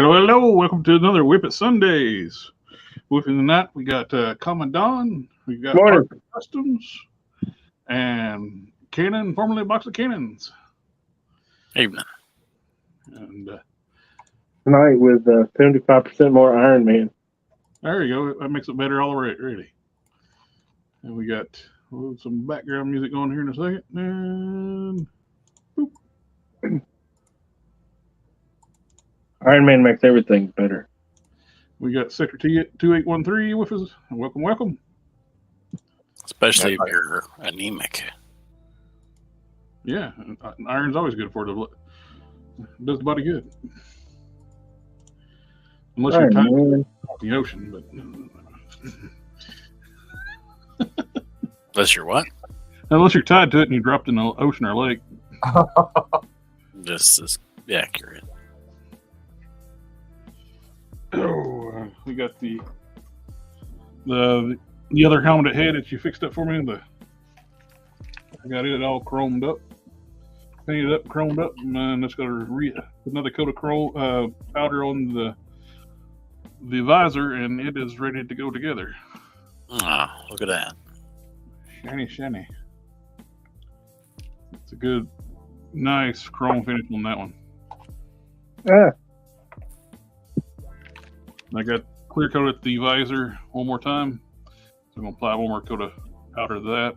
Hello, hello. Welcome to another WIP IT Sundays. Within the night, we got Commandant, we got Harker Customs, and Canon, formerly a box of Canons. Evening. And tonight with 75% more Iron Man. There you go. That makes it better all already. And we got some background music going here in a second. And boop. Iron Man makes everything better. We got Sector 2813 with us. Welcome, welcome. Especially if you're anemic. Yeah, iron's always good for it. It does the body good. Unless you're tied to the ocean, but unless you're what? Unless you're tied to it and you dropped in the ocean or lake. This is accurate. Oh, we got the other helmet head that you fixed up for me. I got it all chromed up, painted up, chromed up, and it's got another coat of powder on the visor, and it is ready to go together. Ah, look at that! Shiny, shiny. It's a good, nice chrome finish on that one. Yeah. I got clear coated the visor one more time. So I'm going to apply one more coat of powder to that.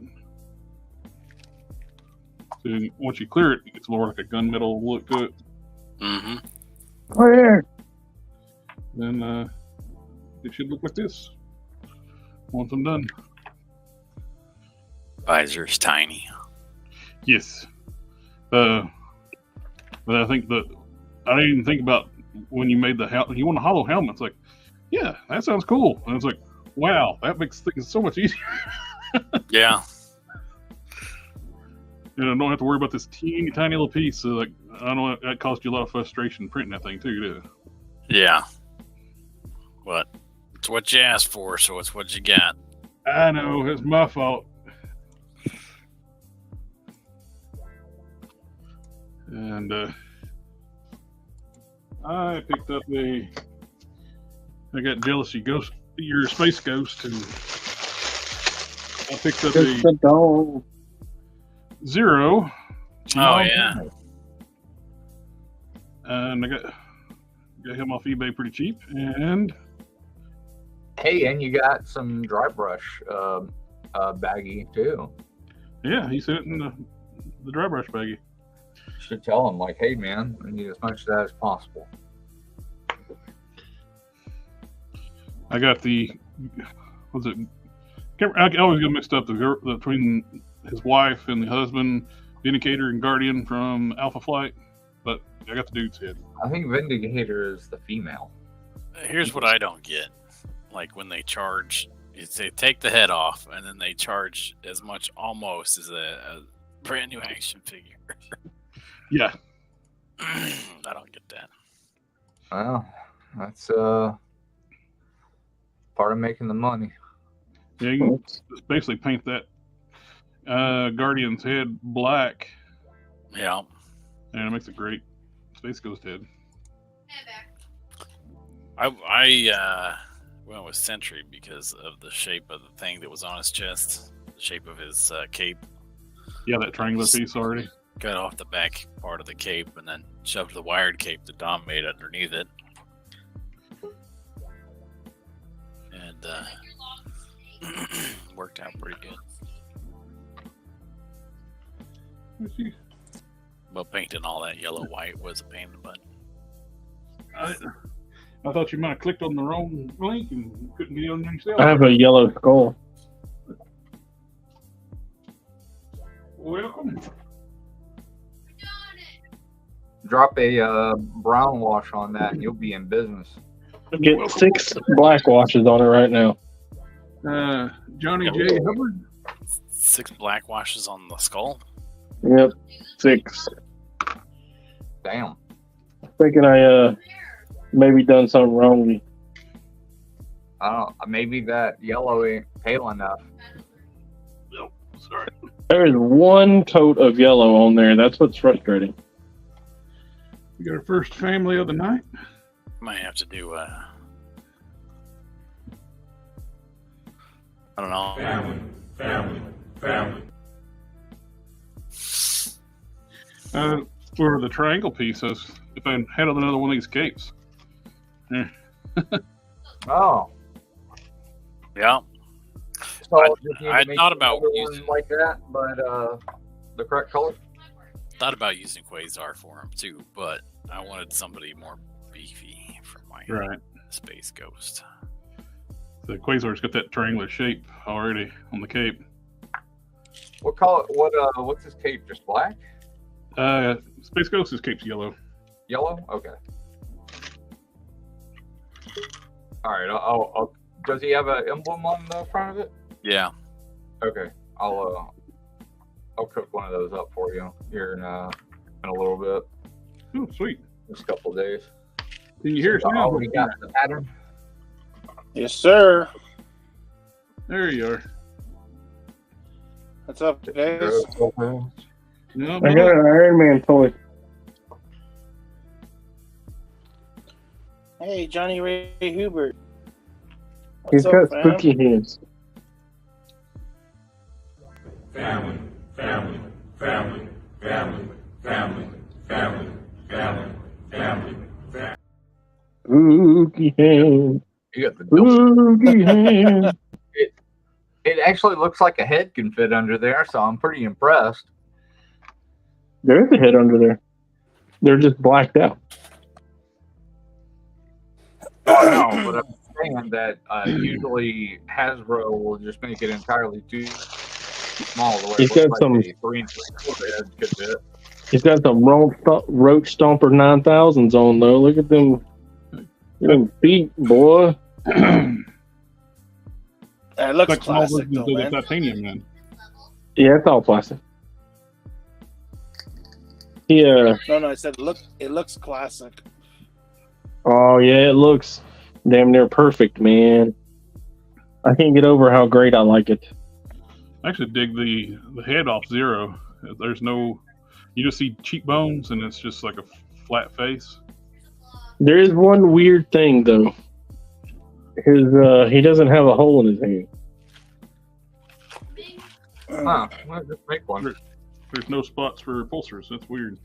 So once you clear it, it gets more like a gunmetal look to it. Mm-hmm. Oh, yeah. Then it should look like this once I'm done. Visor's tiny. Yes. But I think I didn't even think about when you made the helmet. You want a hollow helmet. It's like, yeah, that sounds cool. And it's like, wow, that makes things so much easier. Yeah. And I don't have to worry about this teeny tiny little piece. So like, I know that caused you a lot of frustration printing that thing too. Yeah. But it's what you asked for, so it's what you got. I know, it's my fault. And I picked up I got jealous your space ghost, and I picked up a Zero. Oh, yeah. And I got him off eBay pretty cheap. And hey, and you got some dry brush baggie too. Yeah, he sent it in the dry brush baggie. Should tell him, like, hey man, I need as much of that as possible. I got I always get mixed up between his wife and the husband, Vindicator and Guardian from Alpha Flight, but I got the dude's head. I think Vindicator is the female. Here's what I don't get. Like when they charge, they take the head off and then they charge as much almost as a brand new action figure. Yeah. I don't get that. Well, that's part of making the money. Yeah, you can just basically paint that Guardian's head black. Yeah. And it makes a great Space Ghost head. I went with Sentry because of the shape of the thing that was on his chest, the shape of his cape. Yeah, that triangular piece already. Cut off the back part of the cape and then shoved the wired cape that Dom made underneath it. And worked out pretty good. But painting all that yellow white was a pain in the butt. I thought you might have clicked on the wrong link and couldn't get on yourself. I have a yellow skull. Welcome. Drop a brown wash on that and you'll be in business. Get 6 black washes on it right now. Johnny J. Hubbard. 6 black washes on the skull? Yep, 6. Damn. Thinking I maybe done something wrong. Maybe that yellow ain't pale enough. No, sorry. There is 1 coat of yellow on there. That's what's frustrating. We got our first family of the night. Might have to do I don't know. Family. For the triangle pieces, if I had another one of these capes. Oh. Yeah. So I just need to make thought about another one using- like that, but the correct color. Thought about using Quasar for him too, but I wanted somebody more beefy for my Right. Space Ghost. The Quasar's got that triangular shape already on the cape. What color? What's his cape? Just black? Space Ghost's cape's yellow. Yellow? Okay. All right. I'll does he have an emblem on the front of it? Yeah. Okay. I'll cook one of those up for you here in a little bit. Oh, sweet. Just a couple of days. Can you hear us now? Oh, we got the pattern. Yes, sir. There you are. What's up, guys? No, I got an Iron Man toy. Hey, Johnny Ray Hubert. He's What's got up, fam? spooky hands. Family. Spooky hands. You got the double. Spooky hands. It actually looks like a head can fit under there, so I'm pretty impressed. There is a head under there. They're just blacked out. No, but I'm saying that usually Hasbro will just make it entirely too small. The way He's it got looks some- like a 3-inch head could fit. He's got some Roach Stomper 9000s on, though. Look at them. Them feet, boy. It looks like small classic, versions though, of the man. titanium, man. Yeah, it's all plastic. No, I said it looks classic. Oh, yeah, it looks damn near perfect, man. I can't get over how great I like it. I actually dig the head off Zero. There's no, you just see cheekbones and it's just like a flat face. There is one weird thing, though. He doesn't have a hole in his hand. Huh. Well, just make one. There's no spots for pulsers. That's weird.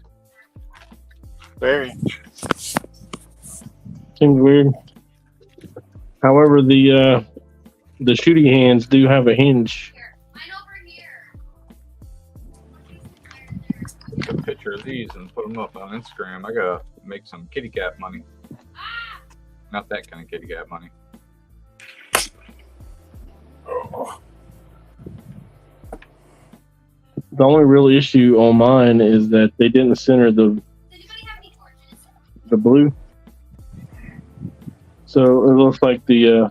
Very. Seems weird. However, the shooty hands do have a hinge. Take a picture of these and put them up on Instagram. I gotta make some kitty cat money. Not that kind of kitty cat money. The only real issue on mine is that they didn't center the blue. So it looks like the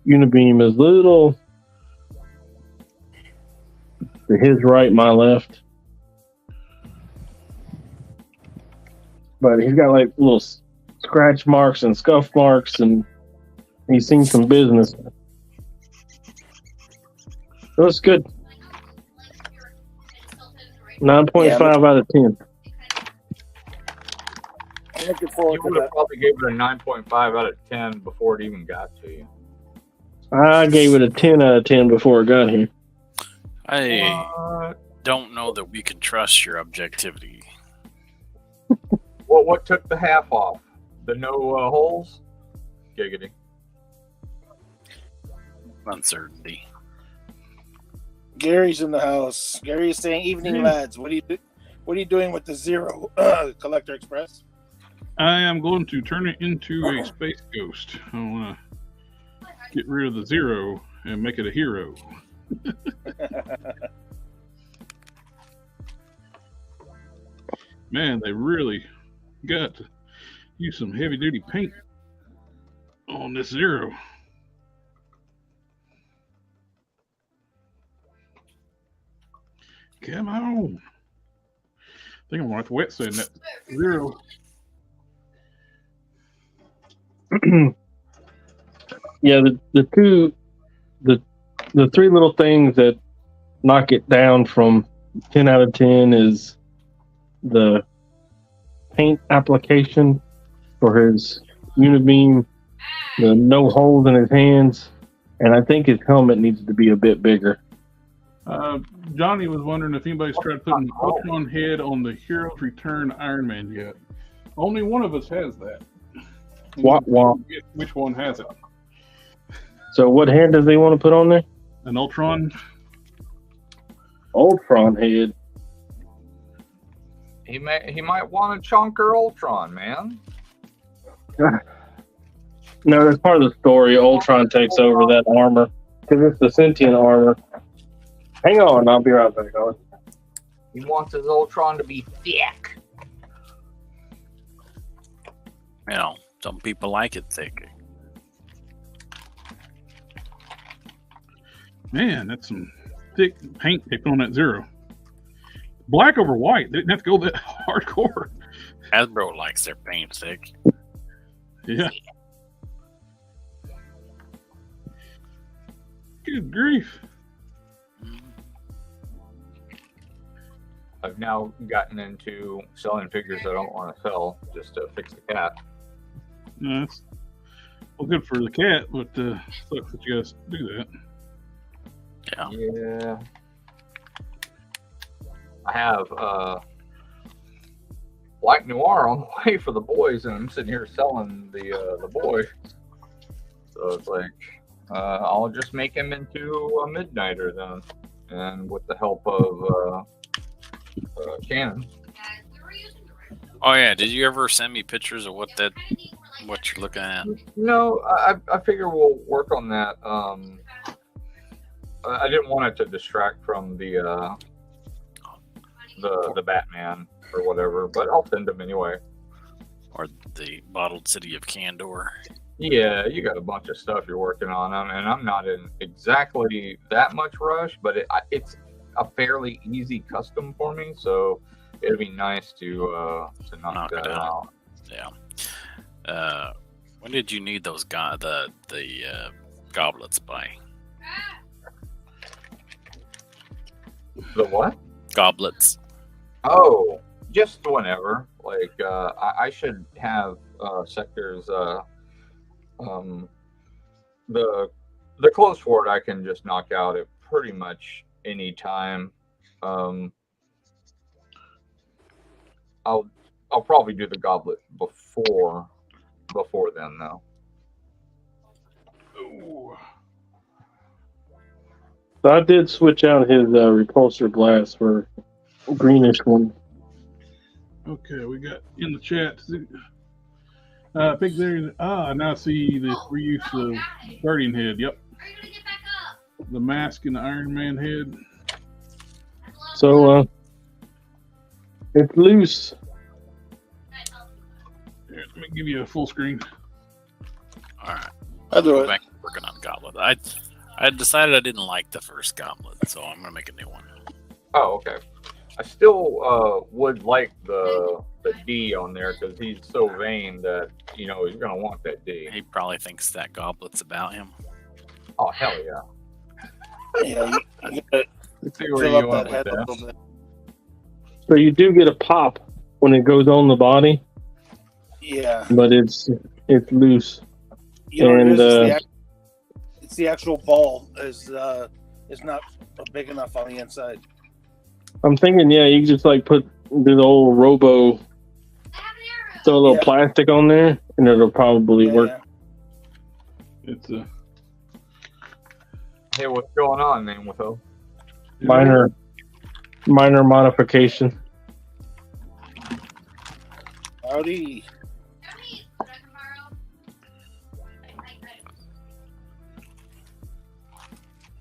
unibeam is little to his right, my left. But he's got like little scratch marks and scuff marks, and he's seen some business. Looks good. 9.5 out of 10. I'm looking forward You to would have that. probably gave it a 9.5 out of 10 before it even got to you. I gave it a 10 out of 10 before it got here. I don't know that we can trust your objectivity. Well, what took the half off? The no holes? Giggity. Uncertainty. Gary's in the house. Gary is saying, "Evening, lads. What are you doing with the Zero Collector Express?" I am going to turn it into a Space Ghost. I want to get rid of the Zero and make it a hero. Man, they really got to use some heavy duty paint on this Zero. Come on. I think I'm going to have to wet sand that Zero. Yeah, the three little things that knock it down from 10 out of 10 is the paint application for his unibeam, the no holes in his hands, and I think his helmet needs to be a bit bigger. Johnny was wondering if anybody's tried putting the Ultron head on the Heroes Return Iron Man yet. Only one of us has that. Which one has it? So what head does he want to put on there? An Ultron? Ultron head. He might want a chunker Ultron, man. No, that's part of the story. Ultron takes over that armor because it's the sentient armor. Hang on, I'll be right back. He wants his Ultron to be thick. You know, some people like it thick. Man, that's some thick paint they put on that Zero. Black over white. They didn't have to go that hardcore. Hasbro likes their paint thick. Yeah. Good grief. I've now gotten into selling figures I don't want to sell just to fix the cat. No, that's well good for the cat, but sucks that you guys do that. Yeah. Yeah. I have Black Noir on the way for the boys, and I'm sitting here selling the boy. So it's like I'll just make him into a Midnighter then, and with the help of Canon. Oh yeah, did you ever send me pictures of what you're looking at? No, I figure we'll work on that. I didn't want it to distract from the Batman or whatever, but I'll send them anyway. Or the Bottled City of Candor. Yeah, you got a bunch of stuff you're working on, and I'm not in exactly that much rush, but it's a fairly easy custom for me, so it'd be nice to knock that out. Yeah. When did you need those the goblets by? The what? Goblets. Oh, just whenever. Like I should have sectors. The close fort I can just knock out at pretty much any time. I'll probably do the goblet before then though. Ooh. So I did switch out his repulsor glass for a greenish one. Okay, we got in the chat. Big there. I now see the reuse of Guardian head. Yep. The mask and the Iron Man head. So it's loose. Here, let me give you a full screen. All right. I'll do it. Back to working on goblet. I decided I didn't like the first goblet, so I'm gonna make a new one. Oh, okay. I still would like the D on there because he's so vain that he's gonna want that D. He probably thinks that goblet's about him. Oh hell yeah! Yeah, you gotta See where fill you up went that head with a that. little bit. So you do get a pop when it goes on the body, Yeah. but it's loose. You know what And, it is? It's the actual ball is not big enough on the inside. I'm thinking, yeah, you can just like do the old robo, throw a little plastic on there, and it'll probably work. Yeah. It's Hey, what's going on, man? With O? Minor modification. Howdy.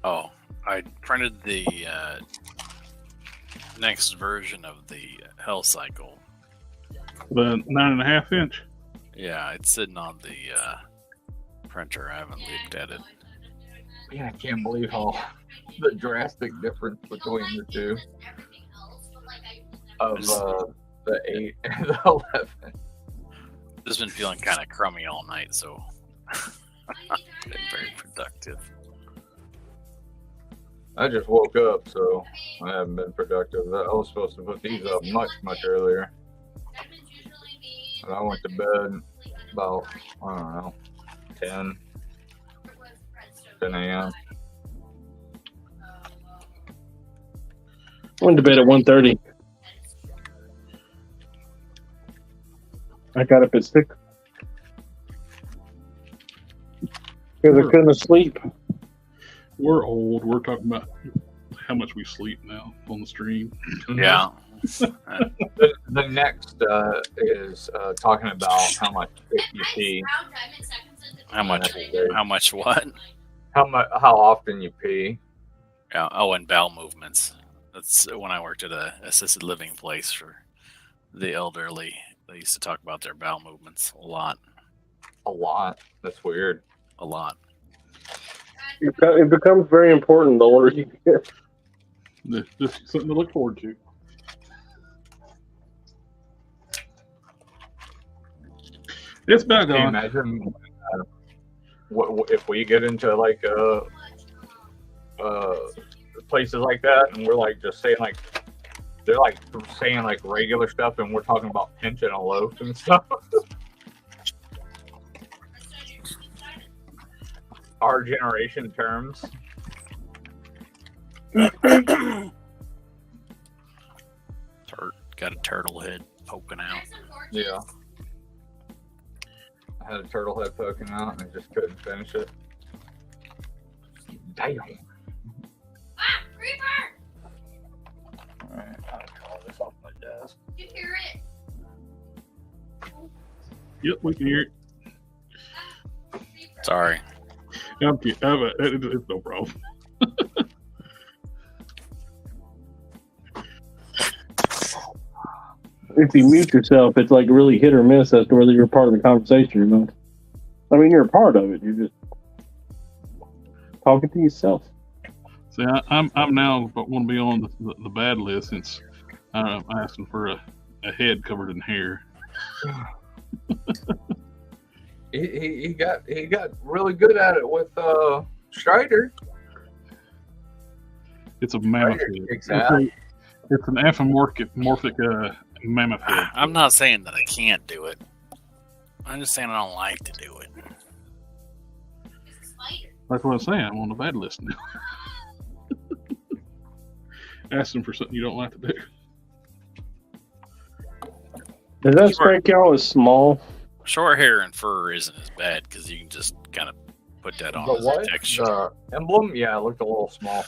Oh, I printed the next version of the Hell Cycle. the 9.5 inch. Yeah, it's sitting on the printer. I haven't looked at it. Yeah, I can't believe how the drastic difference between the two of the 8 and the 11. Just been feeling kind of crummy all night, so been very productive. I just woke up, so I haven't been productive. I was supposed to put these up much earlier. And I went to bed about, I don't know, 10 a.m. Went to bed at 1:30. I got up at 6 because I couldn't sleep. We're old. We're talking about how much we sleep now on the stream. Yeah. The next is talking about how much you pee. How much what? How often you pee. Yeah. Oh, and bowel movements. That's when I worked at a assisted living place for the elderly. They used to talk about their bowel movements a lot. A lot. That's weird. A lot. It becomes very important the older you get. This is something to look forward to. It's back Can you on. imagine what if we get into like places like that, and we're like just saying like they're like saying like regular stuff, and we're talking about pinching a loaf and stuff. Our generation terms. Got a turtle head poking out. Yeah. I had a turtle head poking out, and I just couldn't finish it. Damn. Alright, I'll call this off my desk. You hear it? Yep, we can hear it. Sorry. It's no problem. If you mute yourself, it's like really hit or miss as to whether you're part of the conversation or not. I mean, you're a part of it. You're just talking to yourself. See, I'm now want to be on the bad list since I'm asking for a head covered in hair. He got really good at it with Strider. It's a mammoth head. Exactly. It's an anthropomorphic mammoth head. I'm not saying that I can't do it. I'm just saying I don't like to do it. That's what I'm saying. I'm on the bad list now. Asking for something you don't like to do. Does that strike y'all as small? Short hair and fur isn't as bad because you can just kind of put that on The as what? a texture. The emblem? Yeah, it looked a little small.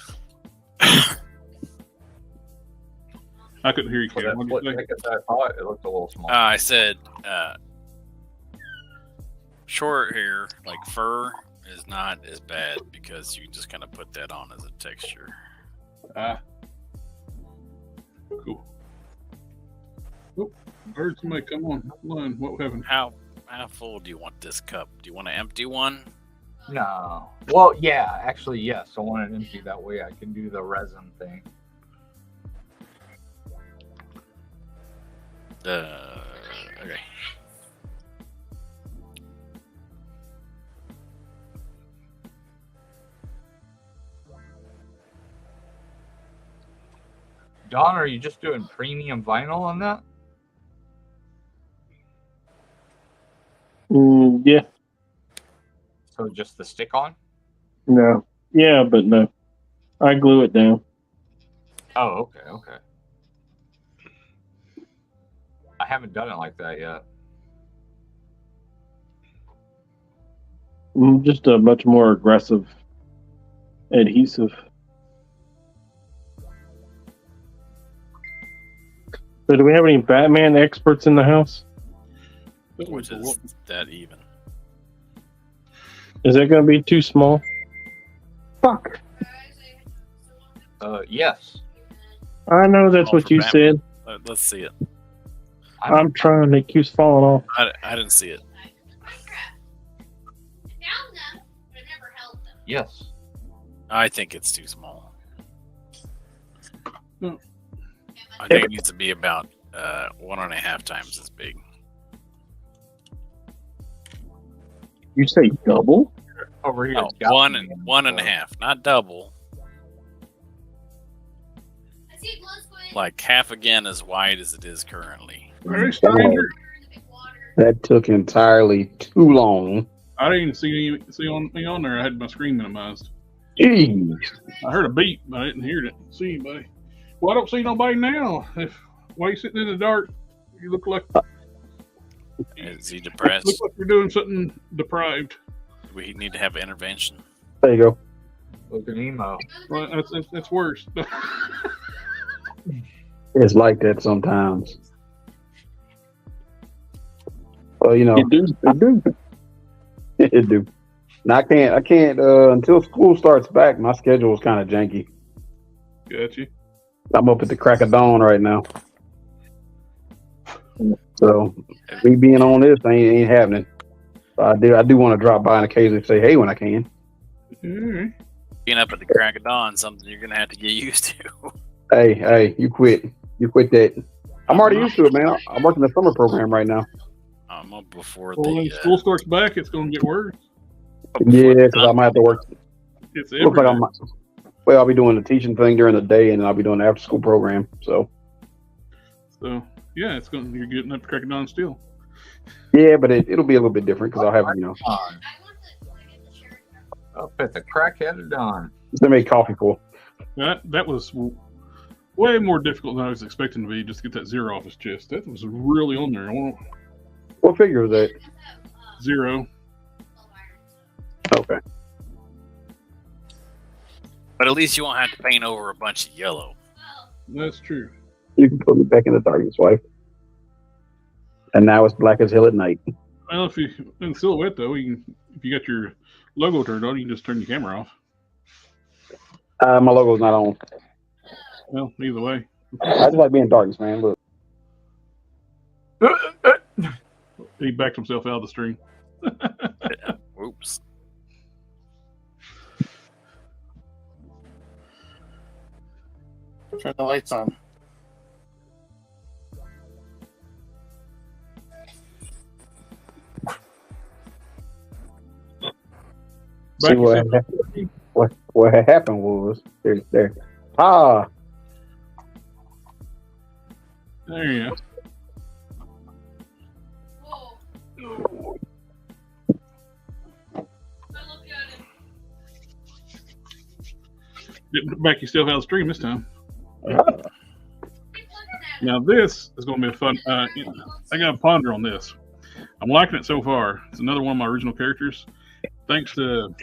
I couldn't hear you, For Ken. that What split did you say? second that I thought, it looked a little small. I said short hair, like fur, is not as bad because you can just kind of put that on as a texture. Cool. Oh, birds may come on. Line. What happened? How full do you want this cup? Do you want an empty one? No. Well, yeah, actually, yes. I want it empty. That way I can do the resin thing. Okay. Don, are you just doing premium vinyl on that? Yeah. So just the stick on? No. Yeah, but no. I glue it down. Oh, okay. I haven't done it like that yet. Just a much more aggressive adhesive. So do we have any Batman experts in the house? Which is that even? Is that going to be too small? Fuck. Yes. I know that's Oh, what for you Batman. said. Let's see it. I'm trying. It keeps falling off. I didn't see it. Yes. I think it's too small. No. I think it needs to be about 1.5 times as big. You say double? Over here. No, it's got one me and in, 1.5, not double. Like half again as wide as it is currently. Very stranger. That took entirely too long. I didn't even see on there. I had my screen minimized. Jeez. I heard a beep, but I didn't hear it. See anybody? Well, I don't see nobody now. Why are you sitting in the dark? You look like. Is he depressed? Look like you're doing something deprived. We need to have an intervention. There you go. Looking emo. Well, that's worse. It's like that sometimes. Well, you know, It do. it do. Now I can't until school starts back. My schedule is kind of janky. Got you. I'm up at the crack of dawn right now. So me being on this ain't happening. I do want to drop by and occasionally say hey when I can. Mm-hmm. Being up at the crack of dawn, something you're gonna have to get used to. Hey, you quit that. I'm already used to it, man. I'm working the summer program right now. I'm up before Well, when the school starts back, it's going to get worse. Yeah, because I might have to work. It's Looks like everywhere. I'll be doing the teaching thing during the day, and then I'll be doing the after school program. So Yeah, you're getting up to crack of dawn still. yeah, but it'll be a little bit different because I'll have Up at the crackhead of dawn. they make coffee for. That was way more difficult than I was expecting to be. Just to get that 0 off his chest. That was really on there. What figure was that? 0. Okay. but at least you won't have to paint over a bunch of yellow. That's true. You can put me back in the darkness, wife. And now it's black as hell at night. Well, if you in silhouette though, if you got your logo turned on, you can just turn your camera off. My logo's not on. Well, either way. I just like being in darkness, man. Look. He backed himself out of the stream. Oops. Turn the lights on. See what happened was there. Ah, There you go. Didn't back yourself out of the stream this time. Now this is going to be a fun. I got to ponder on this. I'm liking it so far. It's another one of my original characters. Thanks to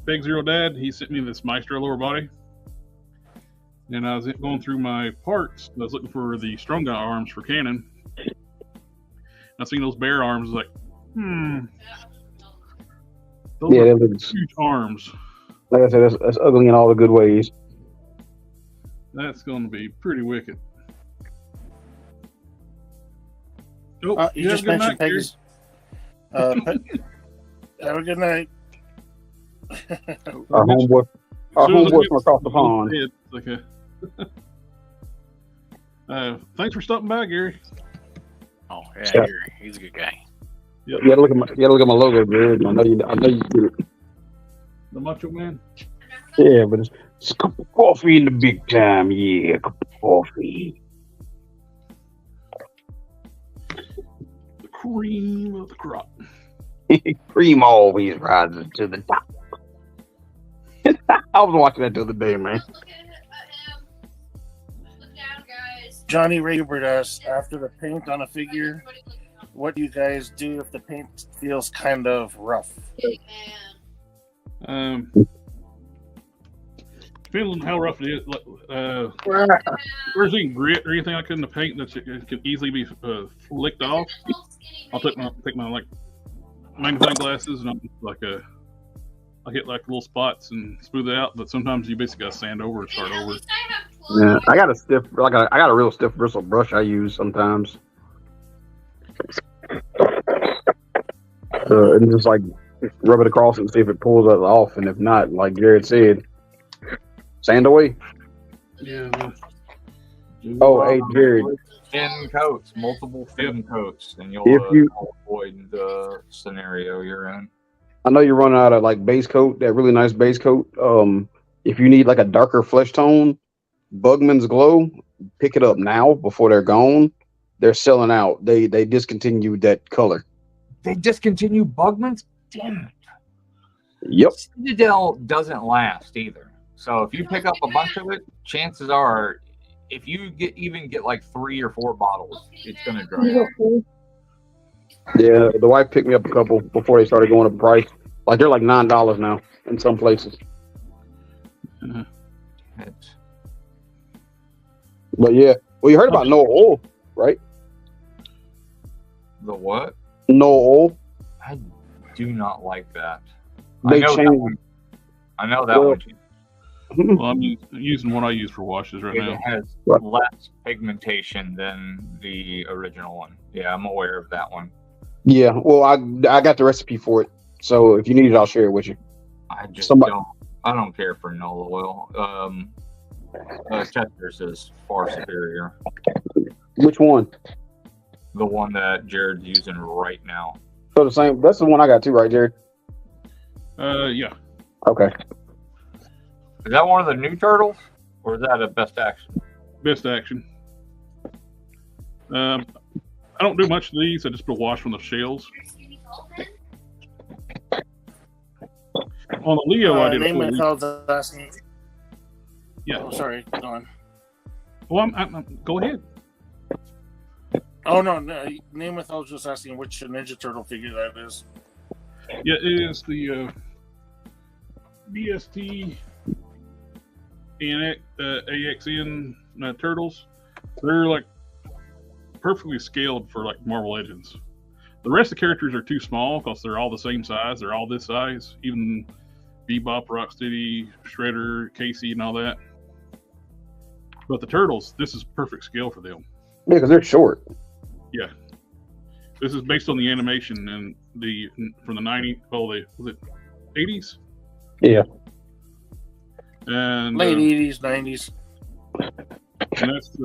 Big Zero Dad, he sent me this Maestro lower body, and I was going through my parts. I was looking for the strong guy arms for cannon. I seen those bear arms. Like, those yeah, are that looks, huge arms. like I said, that's ugly in all the good ways. That's going to be pretty wicked. Oh, You just mentioned Peggy's. Have a good night. Our homeboy from across the pond. Thanks for stopping by, Gary. Oh yeah, he's a good guy. Yep. You gotta look at my logo, Jared. I know you do it. The Macho Man. Yeah, but it's a cup of coffee in the big time. Yeah, a cup of coffee. The cream of the crop. Cream always rises to the top. I was watching that the other day, man. Johnny Raybert asked, after the paint on a figure, what do you guys do if the paint feels kind of rough? Depending on how rough it is, there's any grit or anything like in the paint that can easily be licked off. I'll take my like magnifying glasses and I'll hit like little spots and smooth it out. But sometimes you basically got to sand over and start over. Yeah, I got a real stiff bristle brush I use sometimes. And just like rub it across and see if it pulls it off, and if not, like Jared said, sand away. Yeah. Oh, hey Jared. Thin coats, multiple thin coats, and you'll avoid the scenario you're in. I know you're running out of like base coat, that really nice base coat. If you need like a darker flesh tone, Bugman's Glow, pick it up now before they're gone. they're selling out. They discontinued that color. They discontinued Bugman's? Damn it. Yep. Citadel doesn't last either. So if you pick up a bunch of it, chances are, if you get like 3 or 4 bottles, it's going to dry out. Yeah, the wife picked me up a couple before they started going up in price. Like they're like $9 now in some places. But yeah, well, you heard about no oil, right? The what? No oil. I do not like that. They I know changed. that one. I know that one. Well, I'm using what I use for washes right now. It has less pigmentation than the original one. Yeah, I'm aware of that one. Yeah, well, I got the recipe for it, so if you need it, I'll share it with you. I just don't care for Nola oil. Chester's is far superior. Which one? The one that Jared's using right now. So the same. That's the one I got too, right, Jared? Yeah. Okay. Is that one of the new turtles, or is that a best action? Best action. I don't do much of these. I just put a wash from the shells. On the Leo, I did a full. Yeah. Oh, sorry. Go on. Well, I'm go ahead. Oh no, Namath, I was just asking which Ninja Turtle figure that is. Yeah, it is the BST and AXN turtles. They're like perfectly scaled for like Marvel Legends. The rest of the characters are too small because they're all the same size. They're all this size. Even Bebop, Rocksteady, Shredder, Casey, and all that. But the turtles, this is perfect scale for them. Yeah, because they're short. Yeah. This is based on the animation and from the 90s. Oh, was it 80s? Yeah. And late 80s, 90s. And that's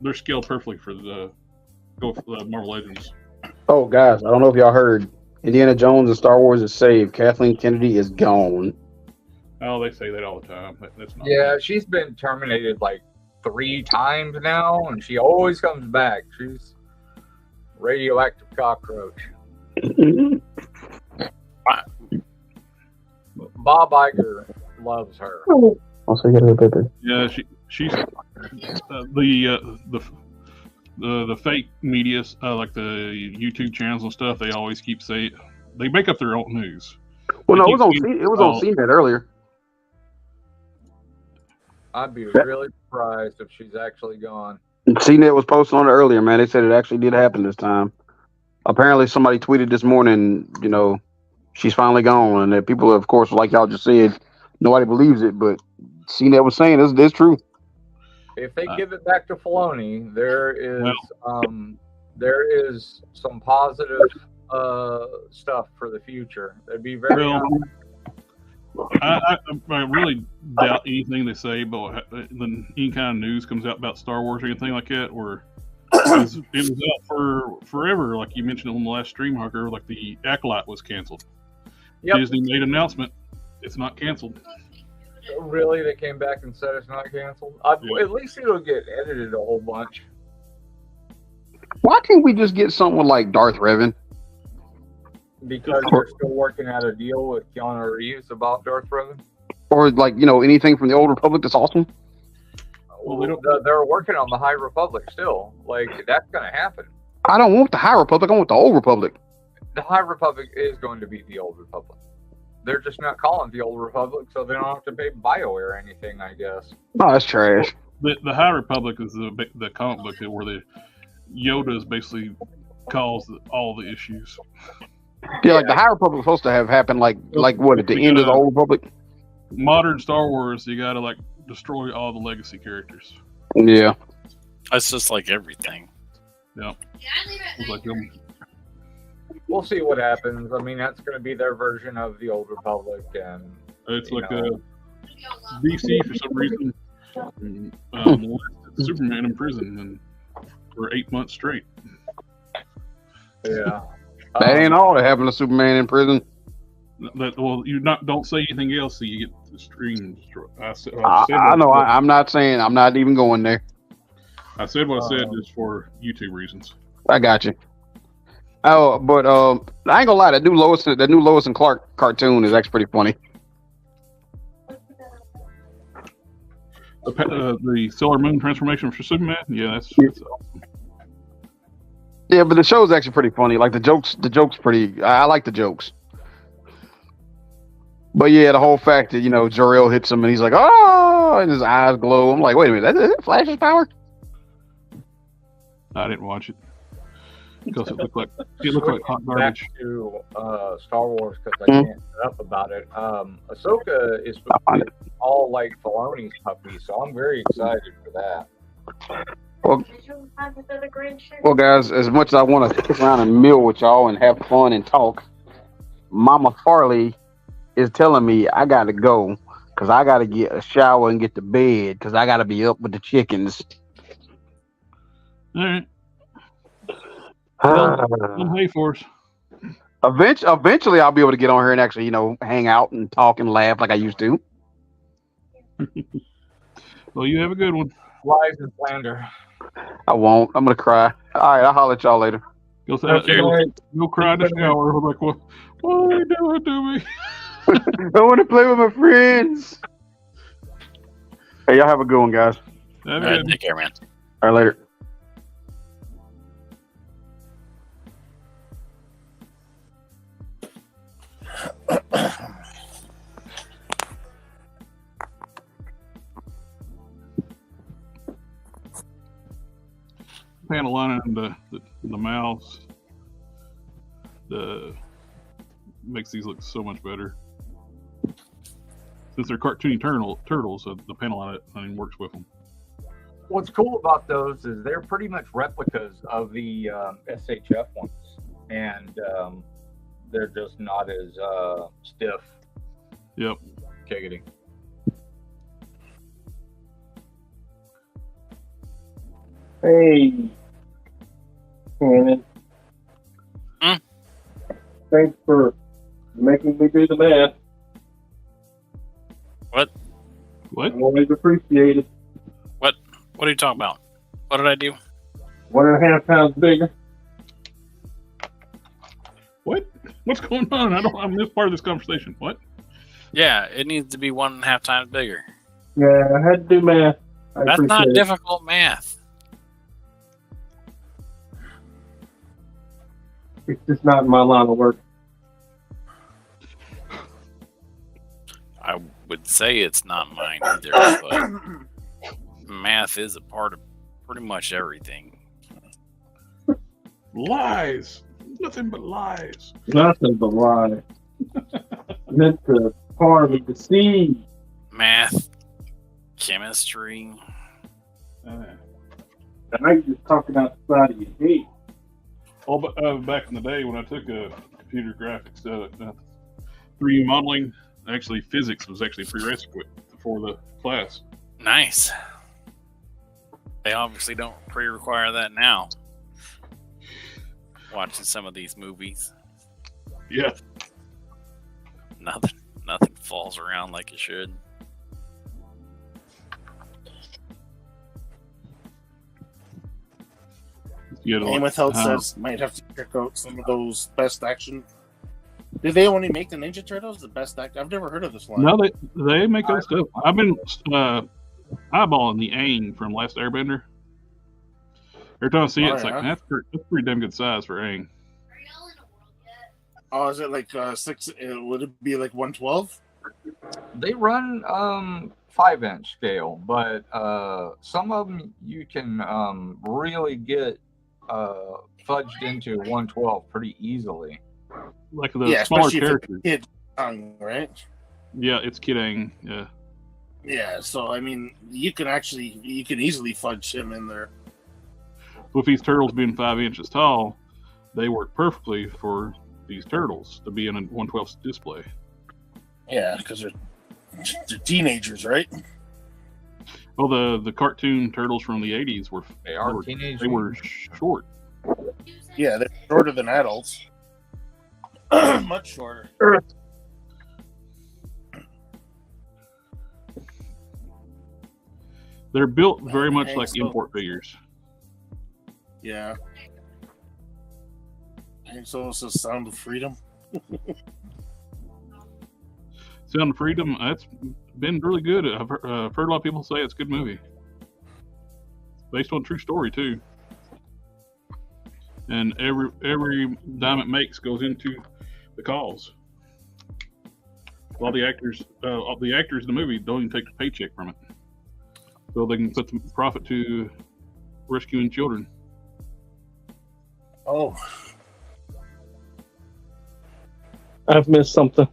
they're scaled perfectly for the Marvel Legends. Oh, guys, I don't know if y'all heard. Indiana Jones and Star Wars is saved. Kathleen Kennedy is gone. Oh, they say that all the time. But that's not. Yeah, she's been terminated like 3 times now, and she always comes back. She's radioactive cockroach. Bob Iger loves her. Also, get a paper. Yeah, she's the fake media, like the YouTube channels and stuff. They always keep saying they make up their own news. Well, no, it was on CNET earlier. I'd be really surprised if she's actually gone. CNET was posting on it earlier, man. They said it actually did happen this time. Apparently, somebody tweeted this morning, she's finally gone, and that people, of course, like y'all just said, nobody believes it, but CNET was saying it's true. If they give it back to Filoni, there is some positive stuff for the future. That'd be very. I really doubt anything they say, but when any kind of news comes out about Star Wars or anything like that, or it was out for forever, like you mentioned on the last stream, Harker, like the Acolyte was canceled. Yep. Disney made an announcement. It's not canceled. Really? They came back and said it's not canceled? At least it'll get edited a whole bunch. Why can't we just get someone like Darth Revan? Because they're still working out a deal with Keanu Reeves about Darth Revan? Or like, anything from the Old Republic that's awesome? Well, they're working on the High Republic still. Like, that's going to happen. I don't want the High Republic. I want the Old Republic. The High Republic is going to be the Old Republic. They're just not calling it the Old Republic, so they don't have to pay BioWare anything, I guess. Oh, that's trash. The High Republic is the comic book where the Yoda's basically caused all the issues. Yeah, like the High Republic was supposed to have happened like what, at the end of the Old Republic? Modern Star Wars, you gotta like destroy all the legacy characters. Yeah. That's just like everything. Yeah. It's like we'll see what happens. I mean, that's going to be their version of the Old Republic, and it's like DC for some reason molested Superman in prison and for 8 months straight. Yeah, that ain't all that happened to Superman in prison. Don't say anything else, so you get the stream destroyed. I know. I'm not saying. I'm not even going there. I said what I said just for YouTube reasons. I got you. Oh, but I ain't gonna lie. That new Lois and Clark cartoon is actually pretty funny. The Sailor Moon transformation for Superman. Yeah, that's awesome. Yeah, but the show's actually pretty funny. Like the jokes pretty. I like the jokes. But yeah, the whole fact that Jor-El hits him and he's like, oh, and his eyes glow. I'm like, wait a minute, is it Flash's power? I didn't watch it because it looked like hot garbage. Back to Star Wars because I can't shut up about it. Ahsoka is all like Filoni's puppy, so I'm very excited for that. Well, guys, as much as I want to stick around and meal with y'all and have fun and talk, Mama Farley is telling me I gotta go because I gotta get a shower and get to bed because I gotta be up with the chickens. All right. Well, hey, Force. Eventually, I'll be able to get on here and actually, hang out and talk and laugh like I used to. Well, you have a good one. Lies and slander. I won't. I'm gonna cry. All right, I'll holler at y'all later. Go cry in the shower. I'm like, what are you doing to me? I want to play with my friends. Hey, y'all have a good one, guys. All right, take care, man. All right, later. Panel lining the mouths makes these look so much better. Since they're cartoony turtles, the panel lining works with them. What's cool about those is they're pretty much replicas of the SHF ones, and they're just not as stiff. Yep. Kiggity. Hey, Shannon. Thanks for making me do the math. What? Always appreciate it. What are you talking about? What did I do? 1.5 times bigger. What? What's going on? I missed part of this conversation. What? Yeah, it needs to be 1.5 times bigger. Yeah, I had to do math. That's not difficult math. It's just not in my line of work. I would say it's not mine either, but math is a part of pretty much everything. Lies. Nothing but lies. Nothing but lies. Meant to harm and deceive. Math, chemistry. And I just talking outside of your head. Oh, but back in the day when I took computer graphics, 3D modeling, actually physics was actually prerequisite for the class. Nice. They obviously don't pre-require that now. Watching some of these movies. Yeah. Nothing falls around like it should. Without says might have to check out some of those best action. Did they only make the Ninja Turtles the best act? I've never heard of this line. No, they make other stuff. I've been eyeballing the Aang from Last Airbender. Every time I see it, it's like that's pretty damn good size for Aang. Oh, is it like 6? Would it be like 112? They run 5-inch scale, but some of them you can really get fudged into 112 pretty easily. Like the smaller characters. Kid right? Yeah, it's Kid Aang. Yeah. Yeah, so I mean, you can easily fudge him in there. With these turtles being 5 inches tall, they work perfectly for these turtles to be in a 112 display. Yeah, because they're teenagers, right? Well, the cartoon turtles from the 80s were teenagers. They were short. Yeah, they're shorter than adults. Much shorter. They're built very much like import figures. Yeah. And so it's the Sound of Freedom. Sound of Freedom, that's been really good. I've heard a lot of people say it's a good movie. It's based on a true story, too. And every dime it makes goes into the cause. All the actors in the movie don't even take a paycheck from it. So they can put the profit to rescuing children. Oh. I've missed something.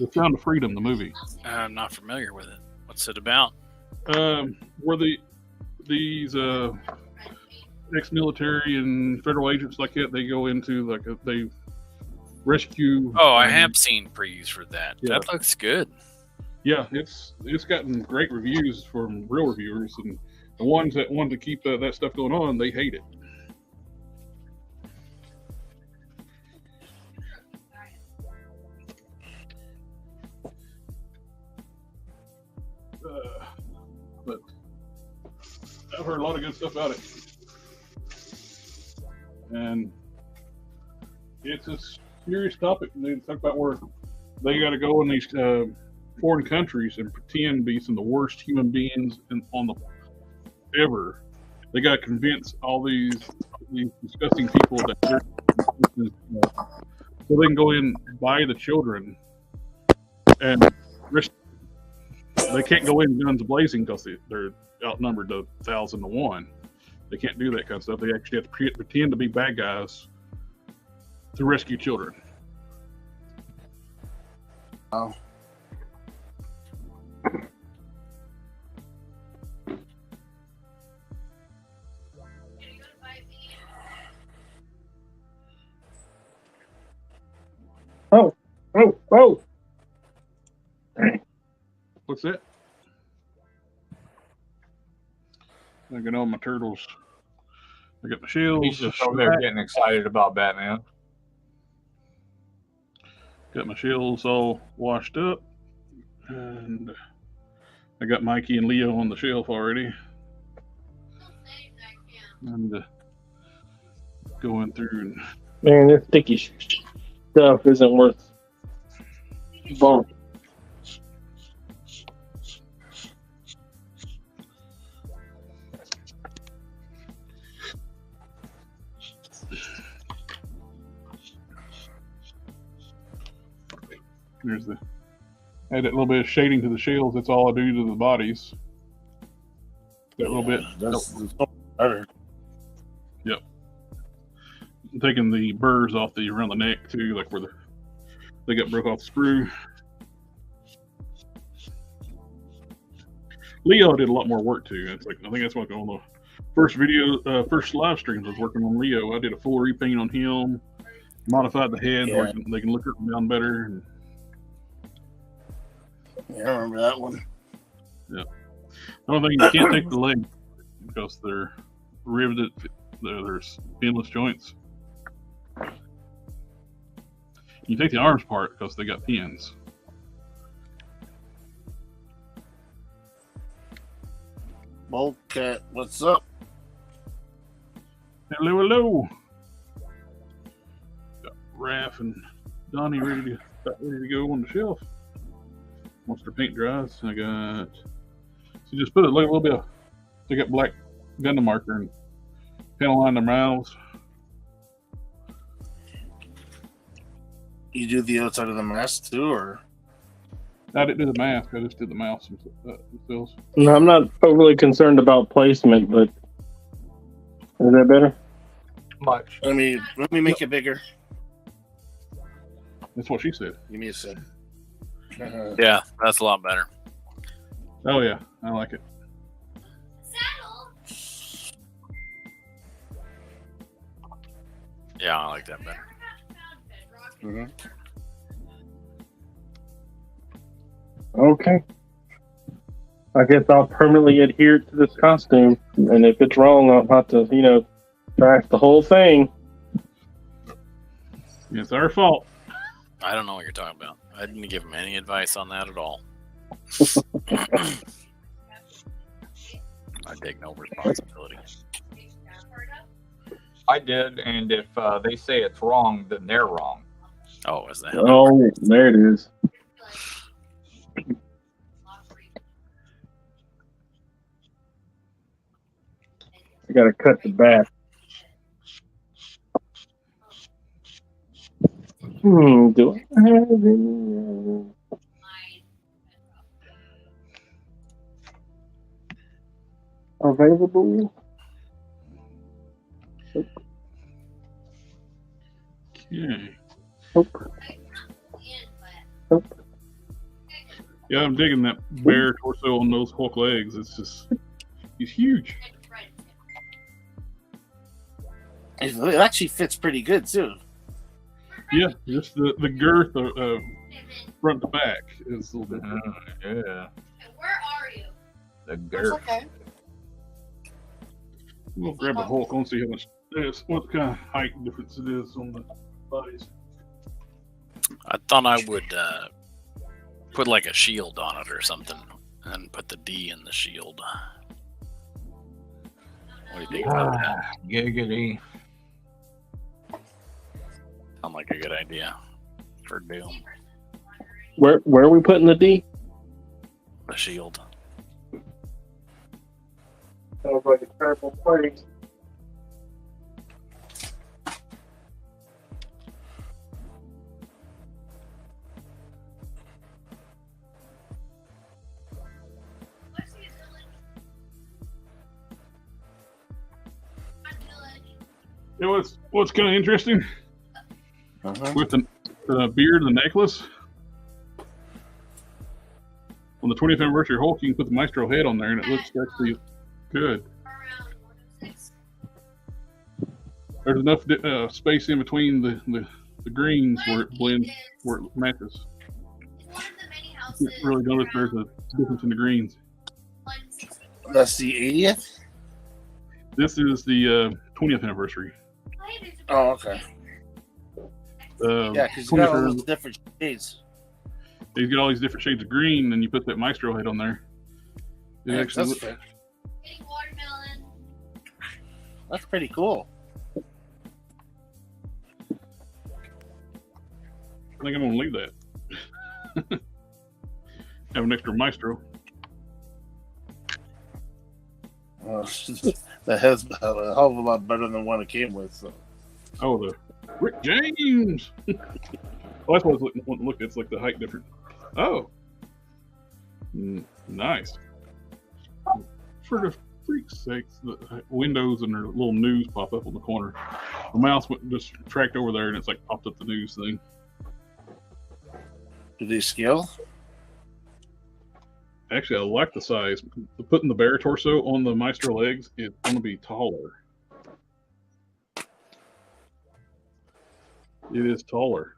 The Sound of Freedom, the movie. I'm not familiar with it. What's it about? Where these ex-military and federal agents like that, they go into they rescue. Oh, I have seen previews for that. Yeah. That looks good. Yeah, it's gotten great reviews from real reviewers, and the ones that want to keep that stuff going on, they hate it. But I've heard a lot of good stuff about it, and it's a serious topic. They talk about where they got to go in these foreign countries and pretend to be some of the worst human beings ever. They got to convince all these disgusting people that they're so they can go in and buy the children and risk. They can't go in guns blazing because they're outnumbered to 1,000 to 1. They can't do that kind of stuff. They actually have to pretend to be bad guys to rescue children. Oh. Oh. What's that? I got all my turtles. I got my shells. He's just over there getting excited about Batman. Got my shells all washed up. And I got Mikey and Leo on the shelf already. And going through and Man, this sticky stuff isn't worth bump. there's add that little bit of shading to the shells. That's all I do to the bodies. That little bit. That's better. Yep. I'm taking the burrs off around the neck too, like where they got broke off the sprue. Leo did a lot more work too. It's like I think that's what on the first live streams I was working on Leo. I did a full repaint on him, modified the head where they can look up and down better. And yeah, I remember that one. Yeah. The only thing, you can't take the leg because they're riveted. There's pinless joints. You take the arms part because they got pins. Bullcat, what's up? Hello. Got Raph and Donnie ready to go on the shelf. Once their paint dries, I got. So just put a little bit of. Take up black Gundam marker and panel line their mouths. You do the outside of the mask too, or? I didn't do the mask. I just did the mouths themselves. No, I'm not overly concerned about placement, but is that better? Much. Let me make it bigger. That's what she said. Give me a sec. Yeah, that's a lot better. Oh yeah, I like it. Yeah, I like that better. Mm-hmm. Okay. I guess I'll permanently adhere to this costume, and if it's wrong, I'll have to, trash the whole thing. It's our fault. I don't know what you're talking about. I didn't give him any advice on that at all. I take no responsibility. I did, and if they say it's wrong, then they're wrong. Oh, is that? Oh, there it is. I gotta cut the back. Do I have any available? Okay. Nope. Nope. Yeah, I'm digging that bare torso on those Hulk legs. It's just, he's huge. It actually fits pretty good too. Yeah, just the girth of front to back is a little bit. Yeah. Where are you? The It's girth. okay. We'll grab a Hulk and see how much this, what kind of height difference it is on the bodies. I thought I would put like a shield on it or something, and put the D in the shield. What do you think about that? Giggity. Sound like a good idea for Doom. Where are we putting the D? The shield. Sounds like a terrible place. You know what's kind of interesting with the beard and the necklace? On the 20th anniversary Hulk, you can put the Maestro head on there, and it looks actually good. There's enough space in between the greens where it blends, where it matches. You can't really notice there's a difference in the greens. That's the 80th? This is the 20th anniversary. Oh, okay. Yeah, because you got all those different shades. You get all these different shades of green, and you put that Maestro head on there. It Yeah, actually that's, that's pretty cool. I think I'm going to leave that. Have an extra Maestro. The head's a hell of a lot better than the one it came with. So. Oh, the Rick James. Well, that's what I was looking at. Look, it's like the height difference. Oh, nice. For the freak's sakes, the windows and their little news pop up on the corner. The mouse went just tracked over there, and it's like popped up the news thing. Do they scale? Actually, I like the size. Putting the bare torso on the Maestro legs is going to be taller. It is taller.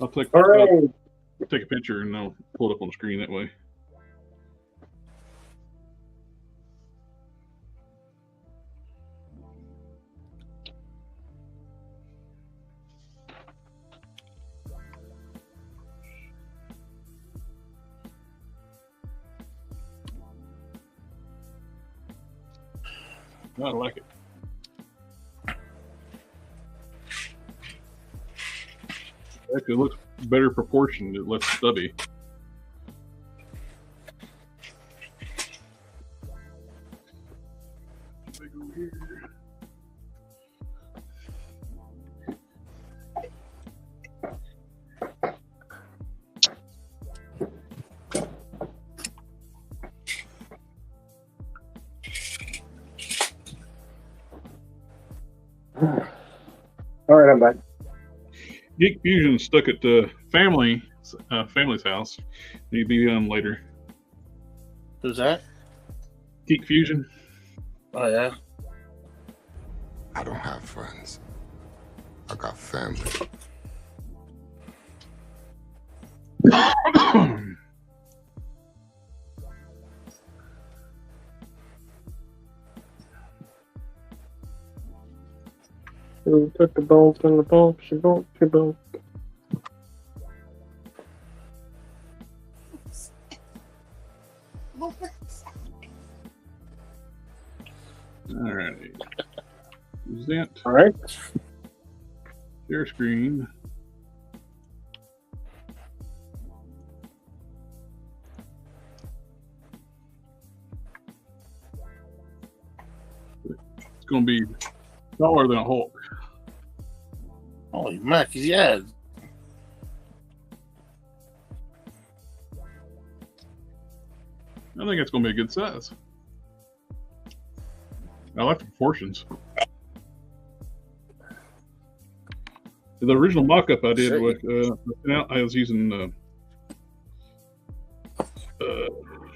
I'll take a picture and I'll pull it up on the screen that way. I like it. Actually, it looks better proportioned. It less stubby. Over here. All right, I'm back. Geek Fusion stuck at the family's house. Need to be on later. Who's that? Geek Fusion. Oh, yeah. I don't have friends. I got family. Put the bolts in the bolts, you bolt, you bolt. All right. Present. All right. Share screen. It's going to be taller than a Hulk. Holy mac, yeah. I think it's going to be a good size. I like the proportions. The original mock-up I did with, I was using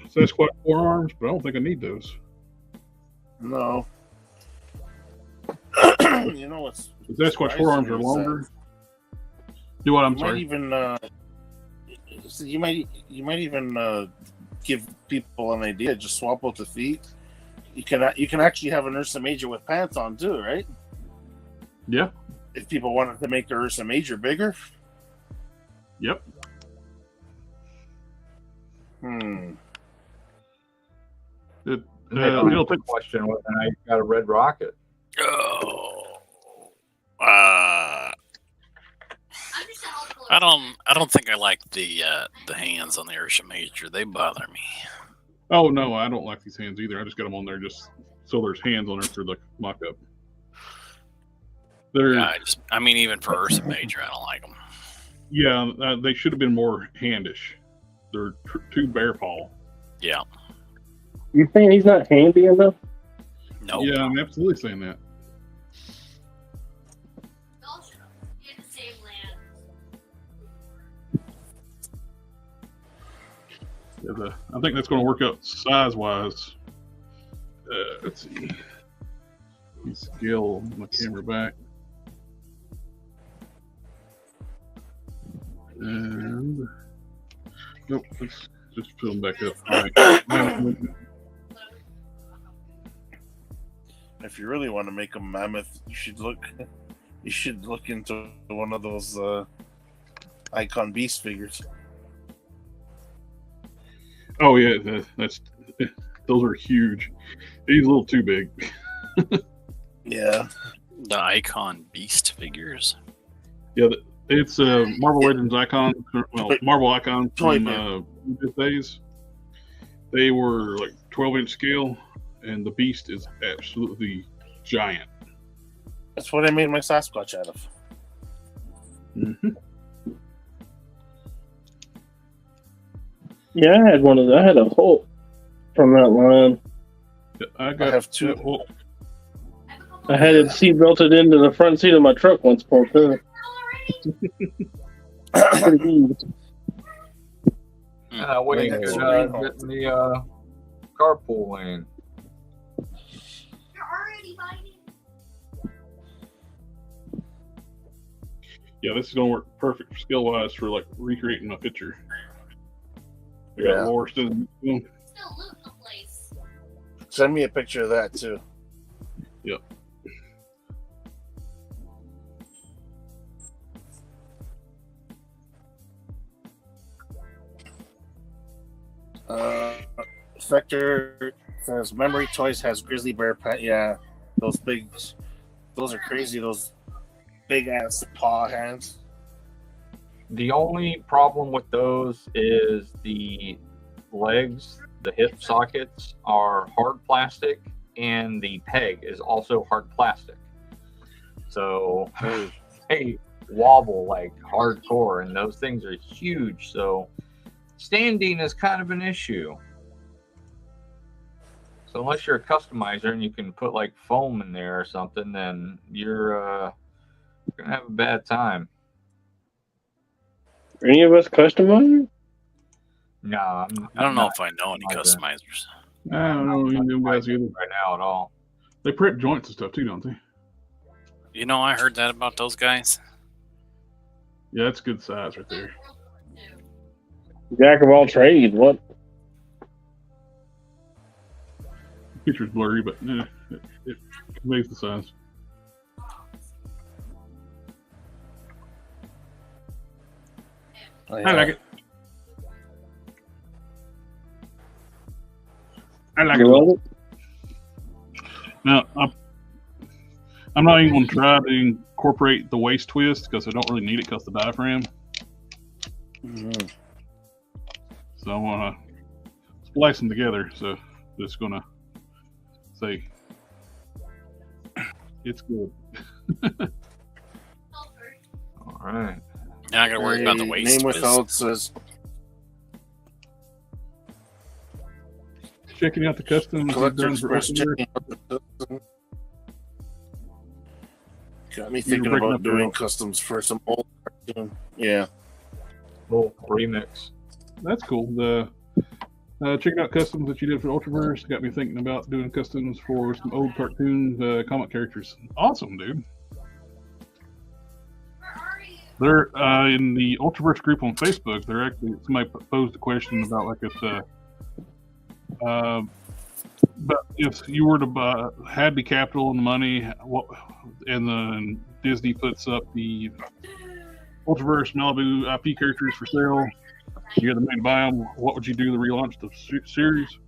Sasquatch forearms, but I don't think I need those. No. You know what's The Sasquatch forearms are longer. Do what? I'm sorry. You might even give people an idea. Just swap out the feet. You can actually have an Ursa Major with pants on too, right? Yeah. If people wanted to make their Ursa Major bigger. Yep. It'll take question whether or not you got a red rocket. Oh. I don't think I like the hands on the Ursa Major. They bother me. Oh no, I don't like these hands either. I just got them on there just so there's hands on there for the mock-up. I mean, even for Ursa Major, I don't like them. Yeah, they should have been more handish. They're too bare paw. Yeah. You think he's not handy enough? No. Yeah, I'm absolutely saying that. Yeah, I think that's going to work out size-wise. Let's see. Let me scale my camera back. And nope, let's just put them back up. All right. If you really want to make a mammoth, you should look into one of those Icon Beast figures. Oh yeah, those are huge. He's a little too big. Yeah. The Icon Beast figures. Yeah, it's Marvel Legends Icon. Well, Marvel Icon from these days. They were like 12-inch scale, and the Beast is absolutely giant. That's what I made my Sasquatch out of. Mm-hmm. Yeah, I had one of those. I had a Hulk from that line. I have two. I had it seat belted into the front seat of my truck once upon a time. What do you get in the carpool lane? You're already biting. Yeah, this is going to work perfect skill-wise for like recreating my picture. I got Yeah. Laura still. Still loot the place. Send me a picture of that too. Yep. Spectre says Memory Toys has grizzly bear pants. Yeah, those are crazy. Those big ass paw hands. The only problem with those is the legs, the hip sockets are hard plastic, and the peg is also hard plastic. So they wobble like hardcore, and those things are huge. So standing is kind of an issue. So unless you're a customizer and you can put like foam in there or something, then you're gonna have a bad time. Are any of us customizers? No, I don't know if I know any customizers. I don't know any of them guys either. Right now at all. They print joints and stuff too, don't they? You know, I heard that about those guys. Yeah, that's good size right there. Jack of all trades. What? Picture's blurry, but it conveys the size. Oh, yeah. I like it. I like You it. love it? Now, I'm not even going to try to incorporate the waist twist because I don't really need it because the diaphragm. Mm-hmm. So I want to splice them together. So just going to say it's good. All right. You're not gonna worry about the waist. Name without says. Checking out the customs you've Collector done for Express Ultimate. checking out the custom. Got me thinking about doing customs for some old cartoon. Yeah. Little remix. That's cool. The checking out customs that you did for Ultraverse got me thinking about doing customs for some old cartoons, comic characters. Awesome, dude. They're in the Ultraverse group on Facebook. They're actually somebody posed a question about like if but if you were to had the capital and the money, what, and then Disney puts up the Ultraverse Malibu IP characters for sale, you had the money to buy them, what would you do to relaunch the series?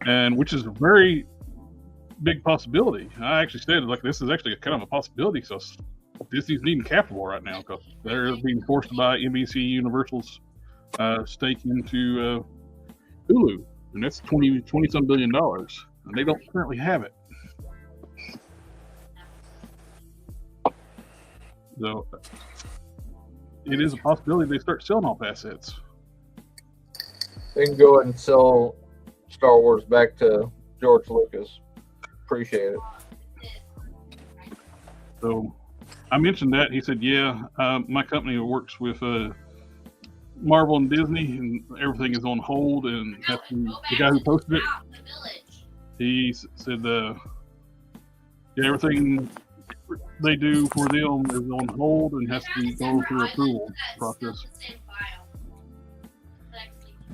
And which is a very big possibility. I actually said like this is actually kind of a possibility because Disney's needing capital right now because they're being forced to buy NBC Universal's stake into Hulu, and that's $20 some billion, and they don't currently have it. So it is a possibility they start selling off assets. They can go ahead and sell Star Wars back to George Lucas. Appreciate it. So I mentioned that. He said, yeah, my company works with Marvel and Disney, and everything is on hold. And that's the guy who posted it, he said, yeah, everything they do for them is on hold and has to go through approval process.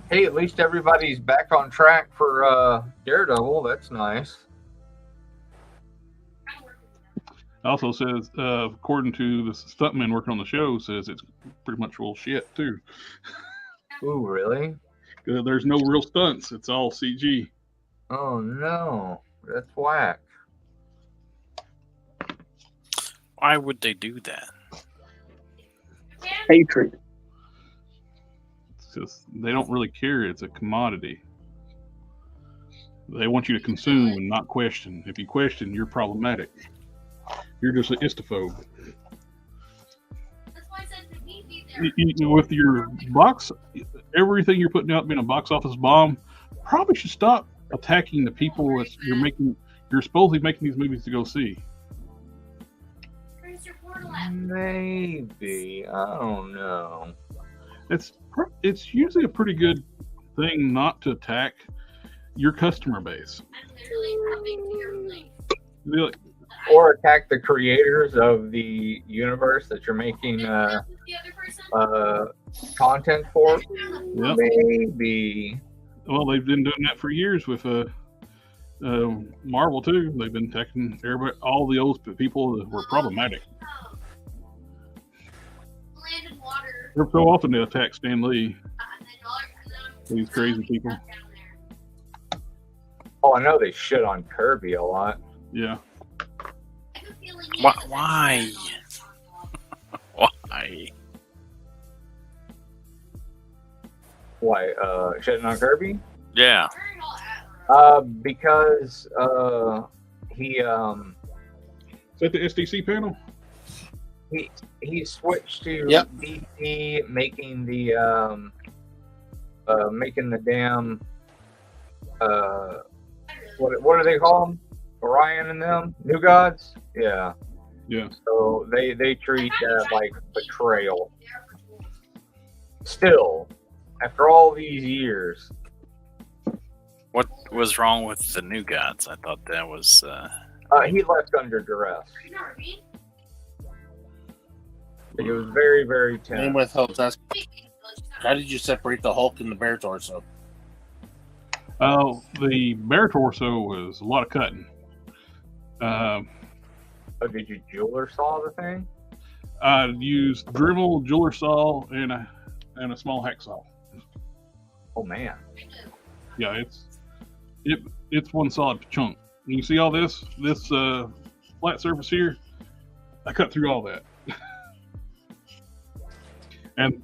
Hey, at least everybody's back on track for Daredevil. That's nice. Also says, according to the stuntman working on the show, says it's pretty much full shit too. Ooh, really? There's no real stunts; it's all CG. Oh no, that's whack. Why would they do that? Hatred. It's just they don't really care. It's a commodity. They want you to consume and not question. If you question, you're problematic. You're just an istophobe. With your box, everything you're putting out being a box office bomb, probably should stop attacking the people that you're supposedly making these movies to go see. Maybe. I don't know. It's usually a pretty good thing not to attack your customer base. Or attack the creators of the universe that you're making content for. Yep. Maybe. Well, they've been doing that for years with Marvel too. They've been attacking everybody, all the old people that were problematic. So often they attack Stan Lee. These crazy people. Oh, I know they shit on Kirby a lot. Yeah. Why? Why? Why? Shitting on Kirby? Yeah. Because he Is that the SDC panel? he switched to Yep. DC, making the damn what do they call them? Orion and them? New Gods? Yeah. Yeah. So they treat that like betrayal. Still, after all these years. What was wrong with the New Gods? I thought that was. He left under duress. It was very, very tense. Name without that's. How did you separate the Hulk and the Bear Torso? The Bear Torso was a lot of cutting. Did you jeweler saw the thing? I used Dremel, jeweler saw, and a small hacksaw. Oh man. Yeah, it's one solid chunk. You see all this flat surface here? I cut through all that. And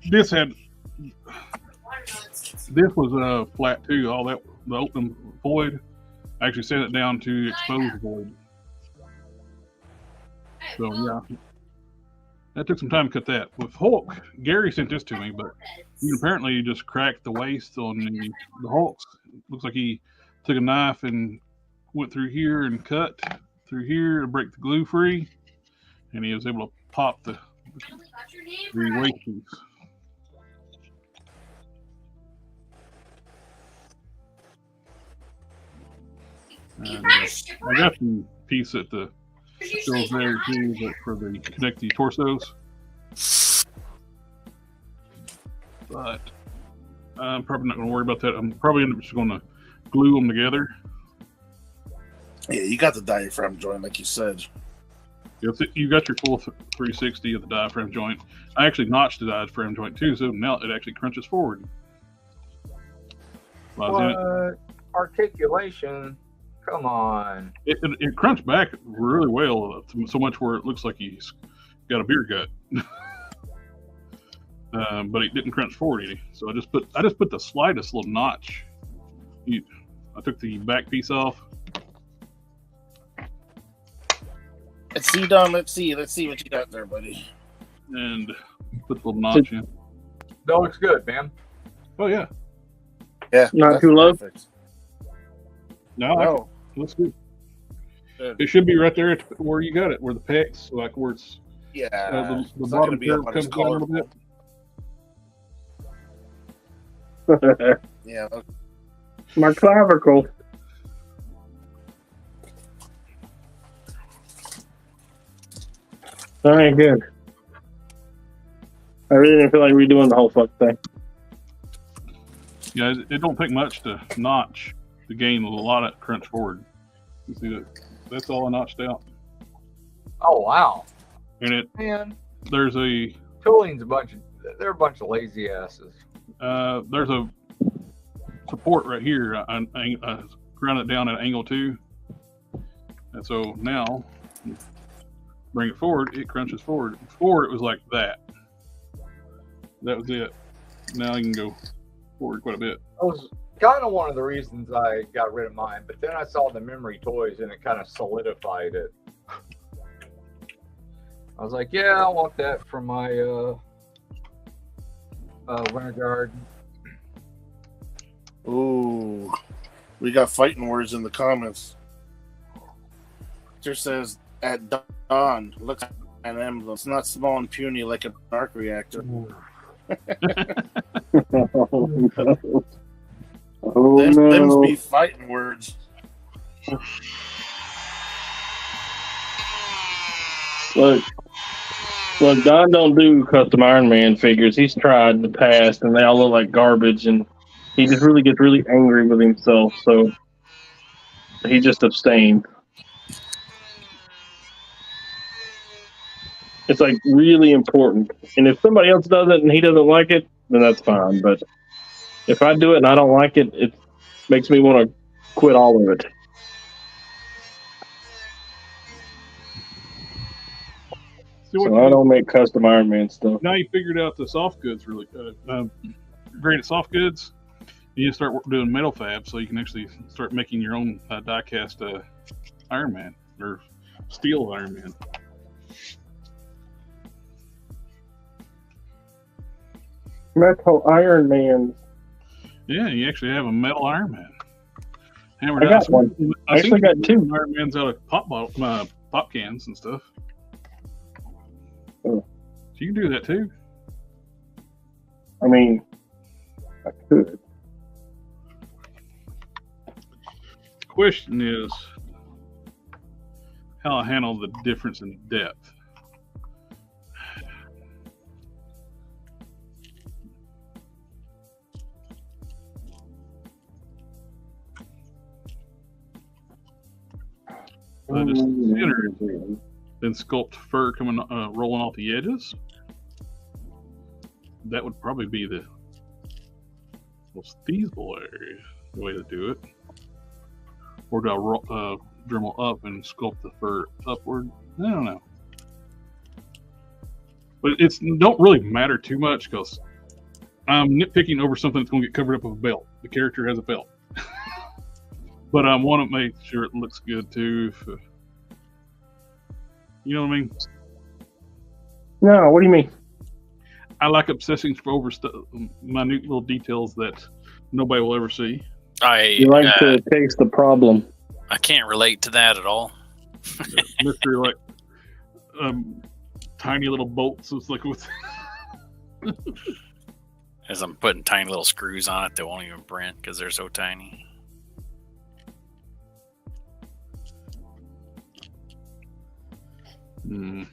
this was flat too. All that, the open void, I actually set it down to exposed void. So yeah, that took some time to cut that. With Hulk, Gary sent this to me, but you can apparently just crack the waist on the Hulks. Looks like he took a knife and went through here and cut through here to break the glue free, and he was able to pop the waist piece. And, I got the piece that shows there too, but for the connect the torsos. But I'm probably not going to worry about that. I'm probably just going to glue them together. Yeah, you got the diaphragm joint, like you said. You got your full 360 of the diaphragm joint. I actually notched the diaphragm joint too, so now it actually crunches forward. What? Articulation? Come on. It crunched back really well, so much where it looks like he's got a beer gut. But it didn't crunch forward any. So I just put the slightest little notch. I took the back piece off. Let's see, Don. Let's see what you got there, buddy. And put the little notch in. That looks good, man. Oh yeah. Yeah. Not too low. Perfect. No. Looks good. It should be right there at where you got it, where the pecs, like where it's the bottom curve comes down a little bit. Yeah. My clavicle. All right, good. I really didn't feel like redoing the whole fuck thing. Yeah, it don't take much to notch to gain a lot of crunch forward. You see that? That's all I notched out. Oh wow! And there's a tooling's they're a bunch of lazy asses. There's a support right here. I ground it down at angle 2, and so now bring it forward. It crunches forward. Before it was like that. That was it. Now you can go forward quite a bit. That was kind of one of the reasons I got rid of mine, but then I saw the memory toys and it kind of solidified it. I was like, yeah, I want that for my winter garden. Ooh, we got fighting words in the comments. It says, at dawn, looks like an emblem. It's not small and puny like an arc reactor. Oh, Them's be fighting words. Look, Don don't do custom Iron Man figures. He's tried in the past, and they all look like garbage, and he just really gets really angry with himself, so he just abstained. It's like really important, and if somebody else does it and he doesn't like it, then that's fine. But if I do it and I don't like it, it makes me want to quit all of it. So I don't make custom Iron Man stuff. Now you figured out the soft goods really good. Great at soft goods. You need to start doing metal fab so you can actually start making your own die-cast Iron Man or steel Iron Man. Metal Iron Man. Yeah, you actually have a metal Iron Man. I got one. I actually got 2 Iron Mans out of pop cans and stuff. Oh. So you can do that too. I mean, I could. The question is how I handle the difference in depth. Just thinner, then sculpt fur coming rolling off the edges. That would probably be the most feasible way to do it. or do I Dremel up and sculpt the fur upward? I don't know. But it's don't really matter too much because I'm nitpicking over something that's going to get covered up with a belt. The character has a belt. But I want to make sure it looks good too. You know what I mean? No, what do you mean? I like obsessing over minute little details that nobody will ever see. You like to taste the problem. I can't relate to that at all. Mystery, like tiny little bolts. It's like with As I'm putting tiny little screws on it that won't even print because they're so tiny. Hmm.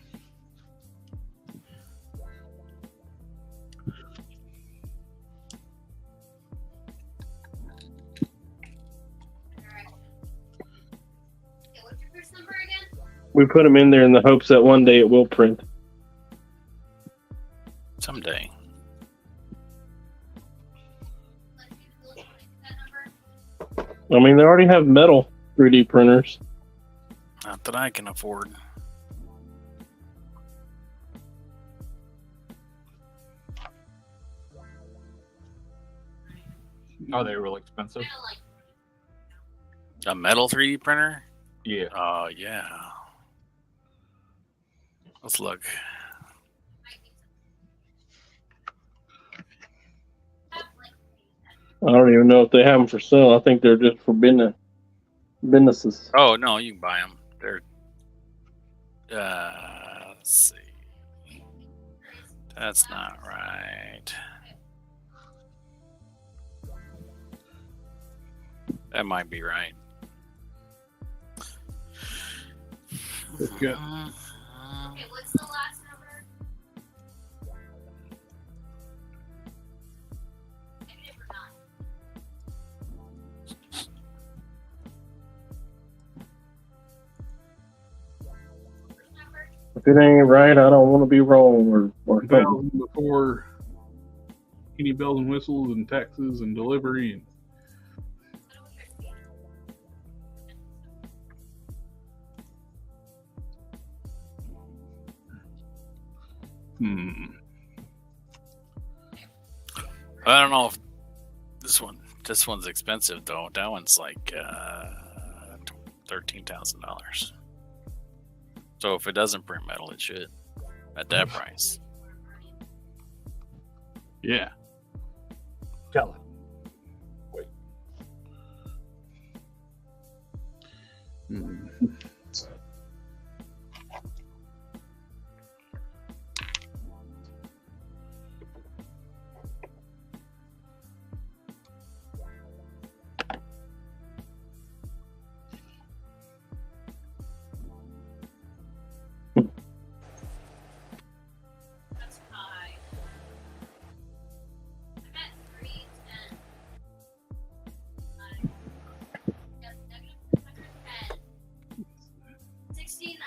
What's your first number again? We put them in there in the hopes that one day it will print. Someday. I mean, they already have metal 3D printers. Not that I can afford. Are they real expensive? A metal 3D printer? Yeah. Yeah. Let's look. I don't even know if they have them for sale. I think they're just for businesses. Oh, no, you can buy them. They're, let's see. That's not right. That might be right. it's got Okay, what's the last number? Negative or not? First number? If it ain't right, I don't want to be wrong or something. $1,000 before any bells and whistles and taxes and delivery and I don't know if this one's expensive though. That one's like $13,000. So if it doesn't print metal, it should at that price. yeah. Tell it. Hmm. That's high. I'm at 310. Yes, negative 110. 69.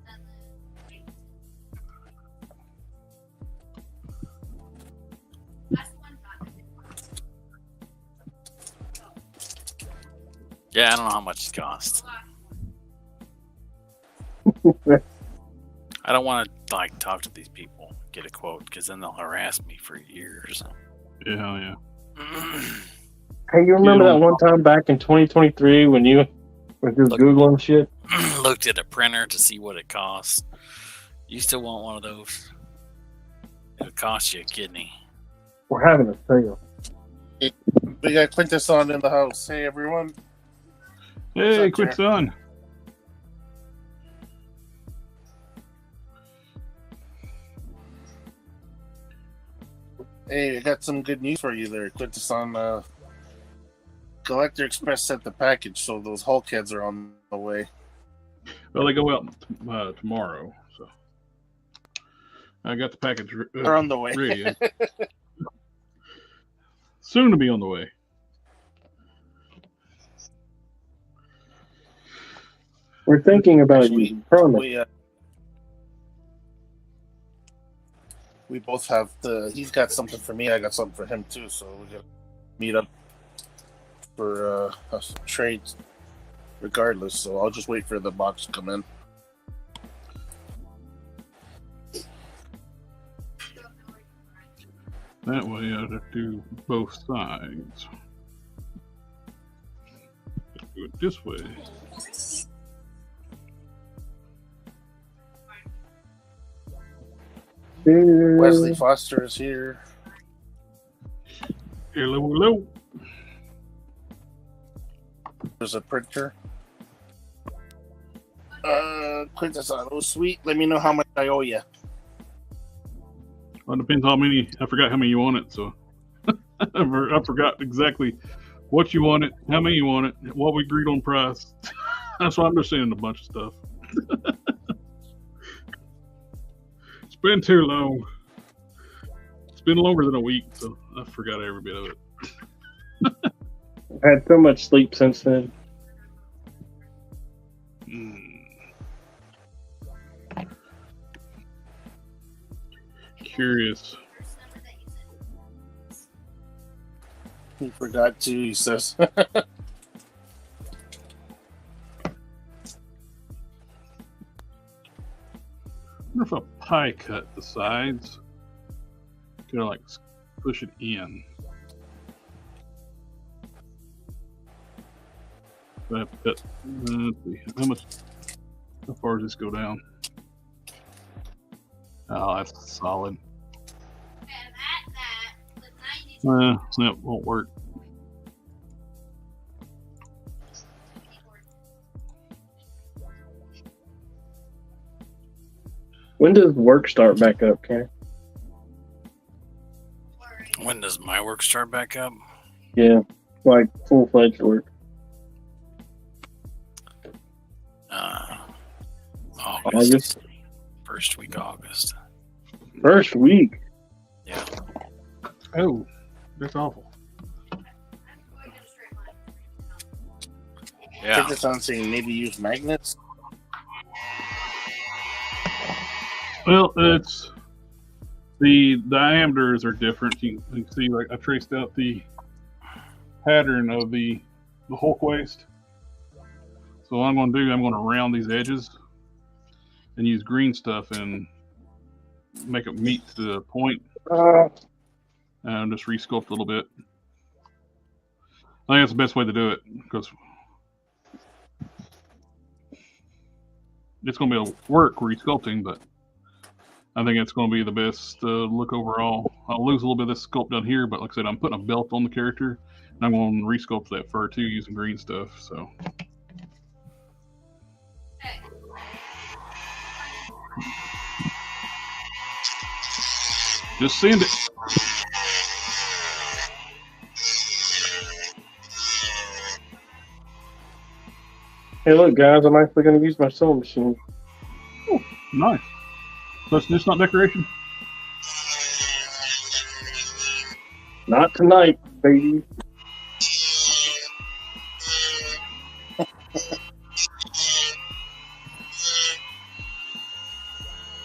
And then last one got it. Yeah, I don't know how much it costs. I don't want to like talk to these people, get a quote, because then they'll harass me for years. Yeah. Hey, you remember that one time back in 2023 when you were just Googling shit? Looked at a printer to see what it costs. You still want one of those? It'll cost you a kidney. We're having a sale. We got Quintus on in the house. Hey, everyone. Hey, up, quit Jack? son. Hey, I got some good news for you there, Quintus. On Collector Express sent the package, so those Hulk heads are on the way. Well, they go out tomorrow, so I got the package They're on the way. ready. Soon to be on the way. We're thinking about you. Promise. We both have he's got something for me, I got something for him too, so we gotta meet up. for trades regardless, so I'll just wait for the box to come in. That way I'd have to do both sides. Do it this way. Wesley Foster is here. Hello, hello. There's a printer. Quintus Auto, sweet. Let me know how much I owe you. Well, it depends how many. I forgot how many you wanted, so I forgot exactly what you wanted, how many you wanted, what we agreed on price. That's why I'm just saying a bunch of stuff. It's been too long. It's been longer than a week, so I forgot every bit of it. I had so much sleep since then. Curious. He forgot to, he says. I wonder if a pie cut the sides. Kind of like push it in. So I have to cut. Let's see. How far does this go down? Oh, that's solid. That won't work. When does work start back up, Ken? When does my work start back up? Yeah, like full-fledged work. August. First week of August. First week? Yeah. Oh, that's awful. Yeah. Take this on saying maybe use magnets. Well, it's the diameters are different. You can see, like I traced out the pattern of the Hulk waist. So what I'm going to do, I'm going to round these edges and use green stuff and make it meet to the point. And just resculpt a little bit. I think that's the best way to do it because it's going to be a work resculpting, but I think it's going to be the best look overall. I'll lose a little bit of this sculpt down here, but like I said, I'm putting a belt on the character, and I'm going to resculpt that fur too using green stuff. So. Just send it. Hey, look, guys, I'm actually going to use my sewing machine. Oh, nice. So it's just not decoration? Not tonight, baby.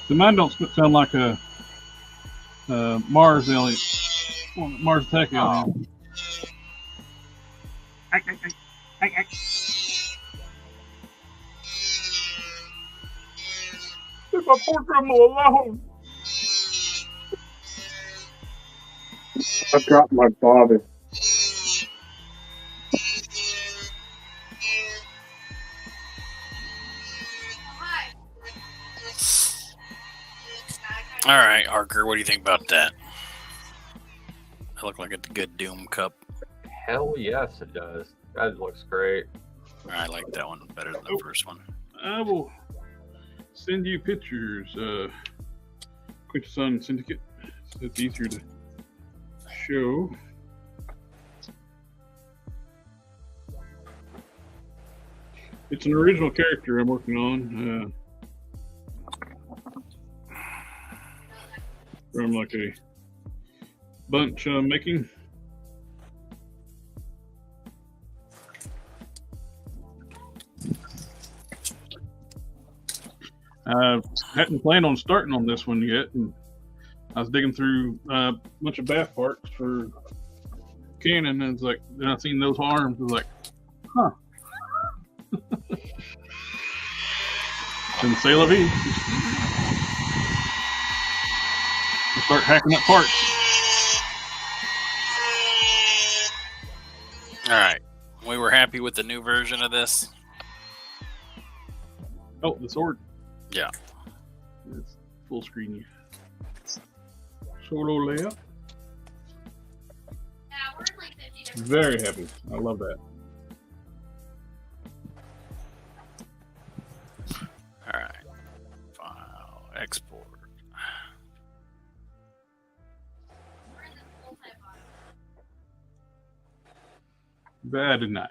So mine don't sound like a Mars alien. Well, Mars Attack alien. Leave my poor grandma alone. I dropped my bobbin. All right, Harker, what do you think about that? That look like a good Doom cup. Hell yes, it does. That looks great. I like that one better than the first one. I will send you pictures. Quintesson Syndicate. So it's easier to show. It's an original character I'm working on. From like a bunch making. I hadn't planned on starting on this one yet, and I was digging through a bunch of bath parts for cannon, and it's like, then I seen those arms, it's like, huh. And say la vie. Start hacking up parts. All right. We were happy with the new version of this. Oh, the sword. Yeah. It's full screen. Solo layout. Yeah, we're in like 50 different. Very happy. I love that. All right. File. Export. We're in the multi-bot. Very nice.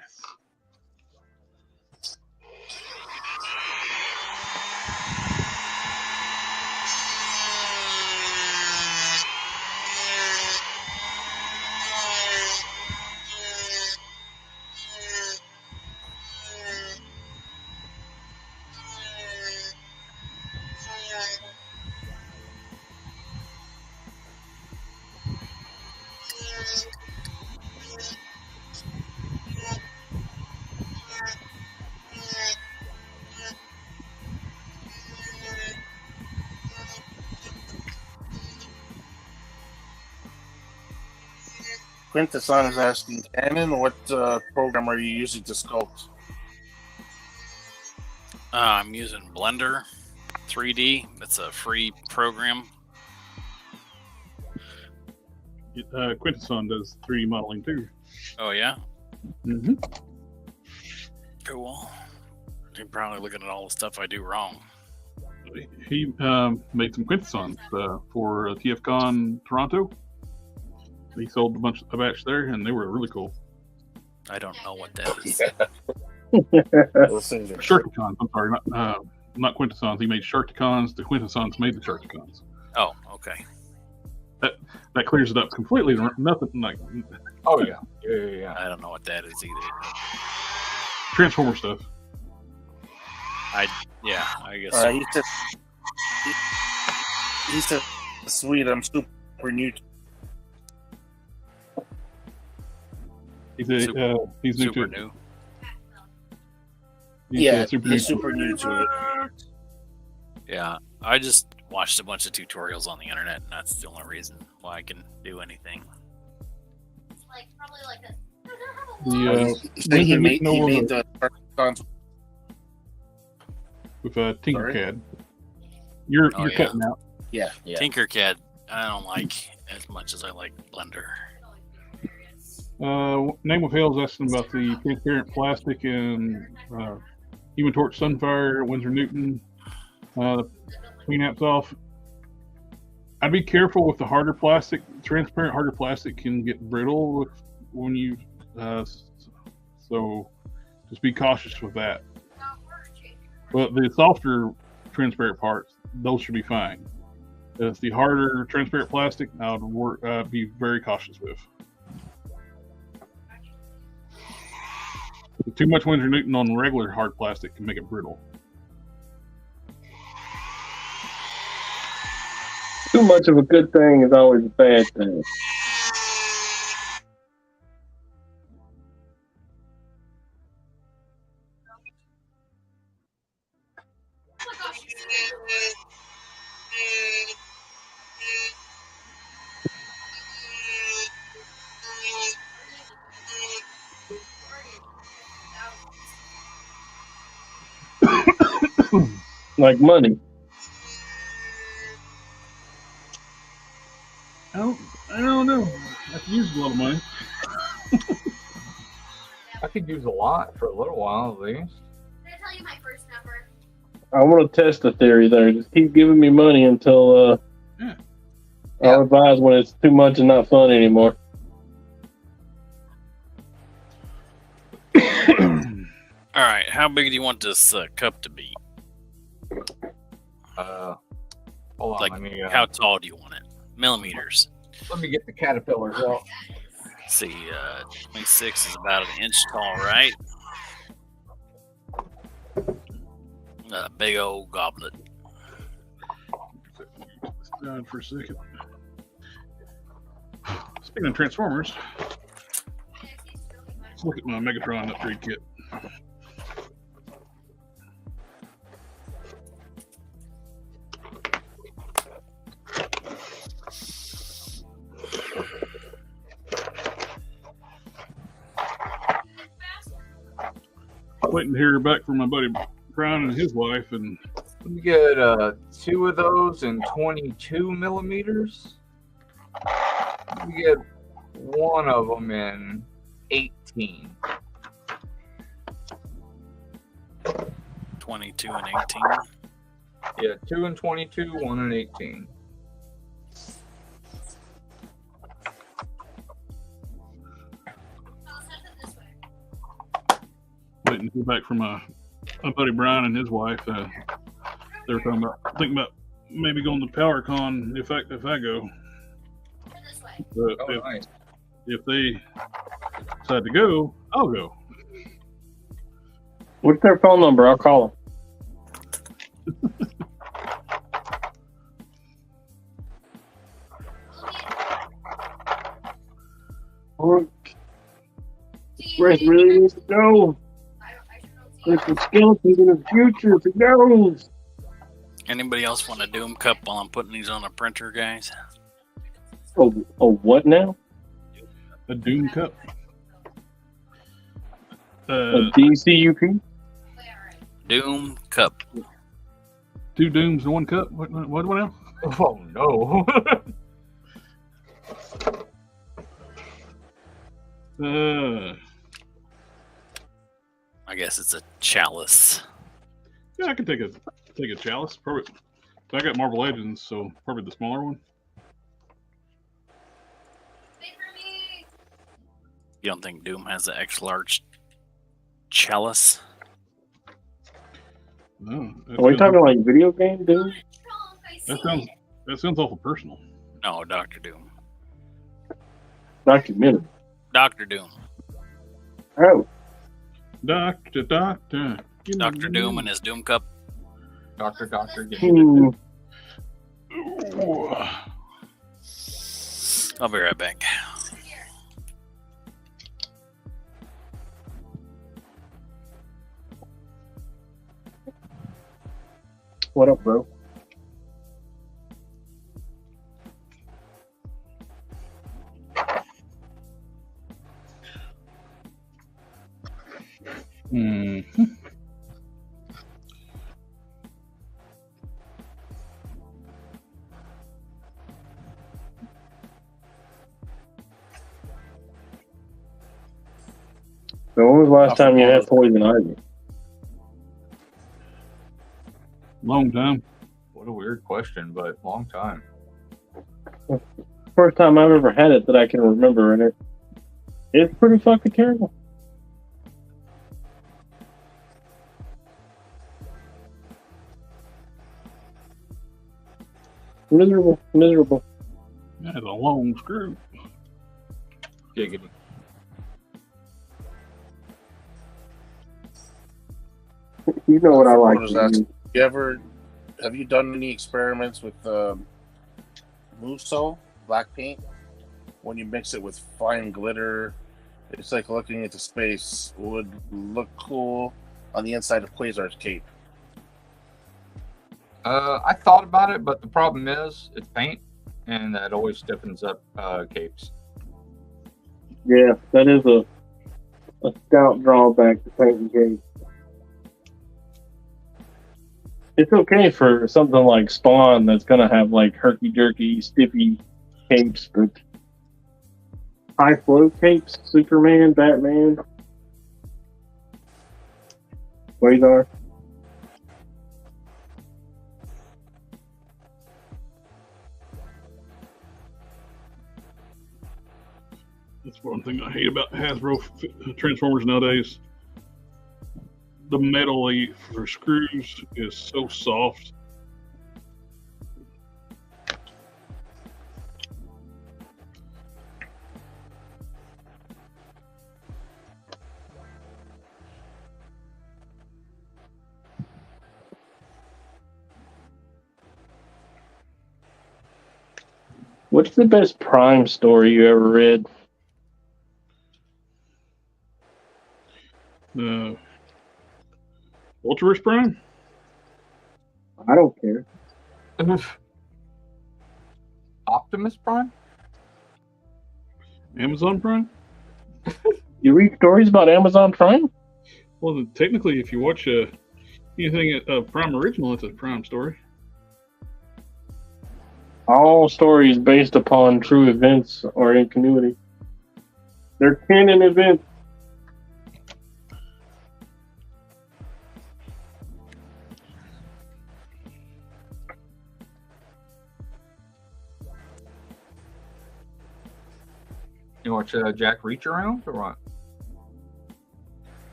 Quintesson is asking, Canon, what program are you using to sculpt? I'm using Blender 3D. It's a free program. Quintesson does 3D modeling too. Oh, yeah? Mm-hmm. Cool. You're probably looking at all the stuff I do wrong. He made some Quintessons for TFCon Toronto. He sold a batch there, and they were really cool. I don't know what that is. Sharkticons, I'm sorry, not Quintessons. He made Sharkticons. The Quintessons made the Sharkticons. Oh, okay. That clears it up completely. Nothing like Oh yeah. Yeah. I don't know what that is either. Transformer stuff. I guess All so. right, he said, sweet, I'm super new. He's new Super to it. new. He's Super new to it. Yeah, I just watched a bunch of tutorials on the internet, and that's the only reason why I can do anything. It's like probably like a. He made the with Tinkercad. You're Oh, yeah. cutting out. Yeah. Tinkercad, I don't like as much as I like Blender. Name of Hell's asking about the transparent plastic and Human Torch Sunfire, Winsor Newton. Clean apps off. I'd be careful with the harder plastic. Transparent harder plastic can get brittle when you so just be cautious with that. But the softer transparent parts, those should be fine. It's the harder transparent plastic I would be very cautious with. Too much Winsor Newton on regular hard plastic can make it brittle. Too much of a good thing is always a bad thing. Like money. I don't know. I could use a lot of money. I could use a lot for a little while at least. Did I tell you my first number? I want to test the theory there. Just keep giving me money until I'll advise when it's too much and not fun anymore. All right, how big do you want this cup to be? Hold on. Like, let me, how tall do you want it? Millimeters. let me get the caterpillars out. Let's see, 26 is about an inch tall, right? A big old goblet. Down for a second. Speaking of Transformers, Let's look at my Megatron upgrade kit. Waiting to hear back from my buddy Brian and his wife, and You get 2 of those in 22 millimeters. You get 1 of them in 18. 22 and 18. Yeah, 2 in 22, 1 in 18. waiting to hear back from my buddy Brian and his wife. They were thinking about maybe going to PowerCon if I go. But if they decide to go, I'll go. What's their phone number? I'll call them. Chris really needs to go. There's some skeletons in the future if it goes. Anybody else want a Doom cup while I'm putting these on a printer, guys? Oh, what now? A Doom cup? A DCUP? Doom cup. 2 Dooms in 1 cup? What else? Oh, no. I guess it's a chalice. Yeah, I can take a chalice. Perfect. I got Marvel Legends, so probably the smaller one. You don't think Doom has an extra large chalice? No. Are we talking like video game, dude? That sounds awful personal. No, Dr. Doom. Documentary. Dr. Doom. Oh. Doctor. Dr. Doom and his Doom cup. Doctor, get it. I'll be right back. What up, bro? Mm-hmm. So when was the last time you had poison ivy? Long time. What a weird question, but long time. First time I've ever had it that I can remember, and it's pretty fucking terrible. Miserable. That's a long screw. Giggity. You know what I like. Have you done any experiments with Muso black paint? When you mix it with fine glitter, it's like looking into space. Would look cool on the inside of Quasar's cape. I thought about it, but the problem is it's paint, and that always stiffens up capes. Yeah, that is a stout drawback to painting capes. It's okay for something like Spawn that's gonna have like herky-jerky, stiffy capes, but high flow capes, Superman, Batman, Quasar. That's one thing I hate about Hasbro Transformers nowadays. The metal for screws is so soft. What's the best Prime story you ever read? Ultraverse Prime? I don't care. Optimus Prime? Amazon Prime? You read stories about Amazon Prime? Well, then technically, if you watch anything Prime Original, it's a Prime story. All stories based upon true events or ingenuity. They're canon events. You watch Jack Reach Around or what?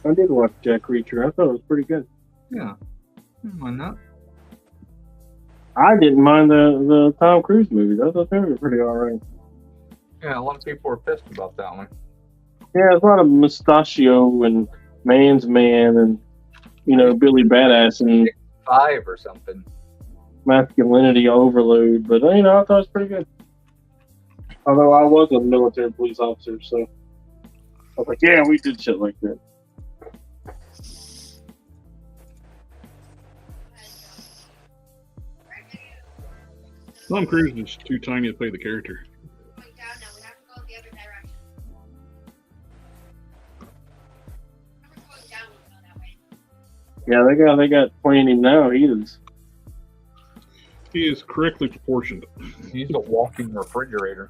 I did watch Jack Reacher. I thought it was pretty good. Yeah. Why not? I didn't mind the Tom Cruise movies. I thought they were pretty alright. Yeah, a lot of people were pissed about that one. Yeah, it's a lot of mustachio and man's man and, you know, Billy Badass and 5 or something. masculinity overload. But, you know, I thought it was pretty good. Although I was a military police officer, so I was like, yeah, we did shit like that. Tom Cruise is too tiny to play the character. Going down now. We have to go the other direction. We're going down. We go that way. Yeah, they got plenty now. He is correctly proportioned. He's a walking refrigerator.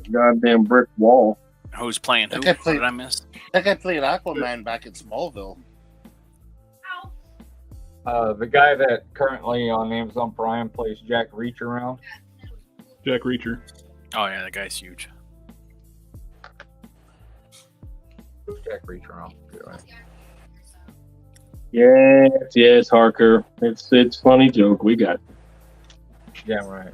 Goddamn brick wall. Who's playing who? Okay, What did I miss? That guy played Aquaman back in Smallville. Ow. The guy that currently on Amazon Prime plays Jack Reach Around. Jack Reacher. Oh yeah, that guy's huge. Jack Reach Around. Yes, Harker. It's a funny joke. We got it. Yeah, right.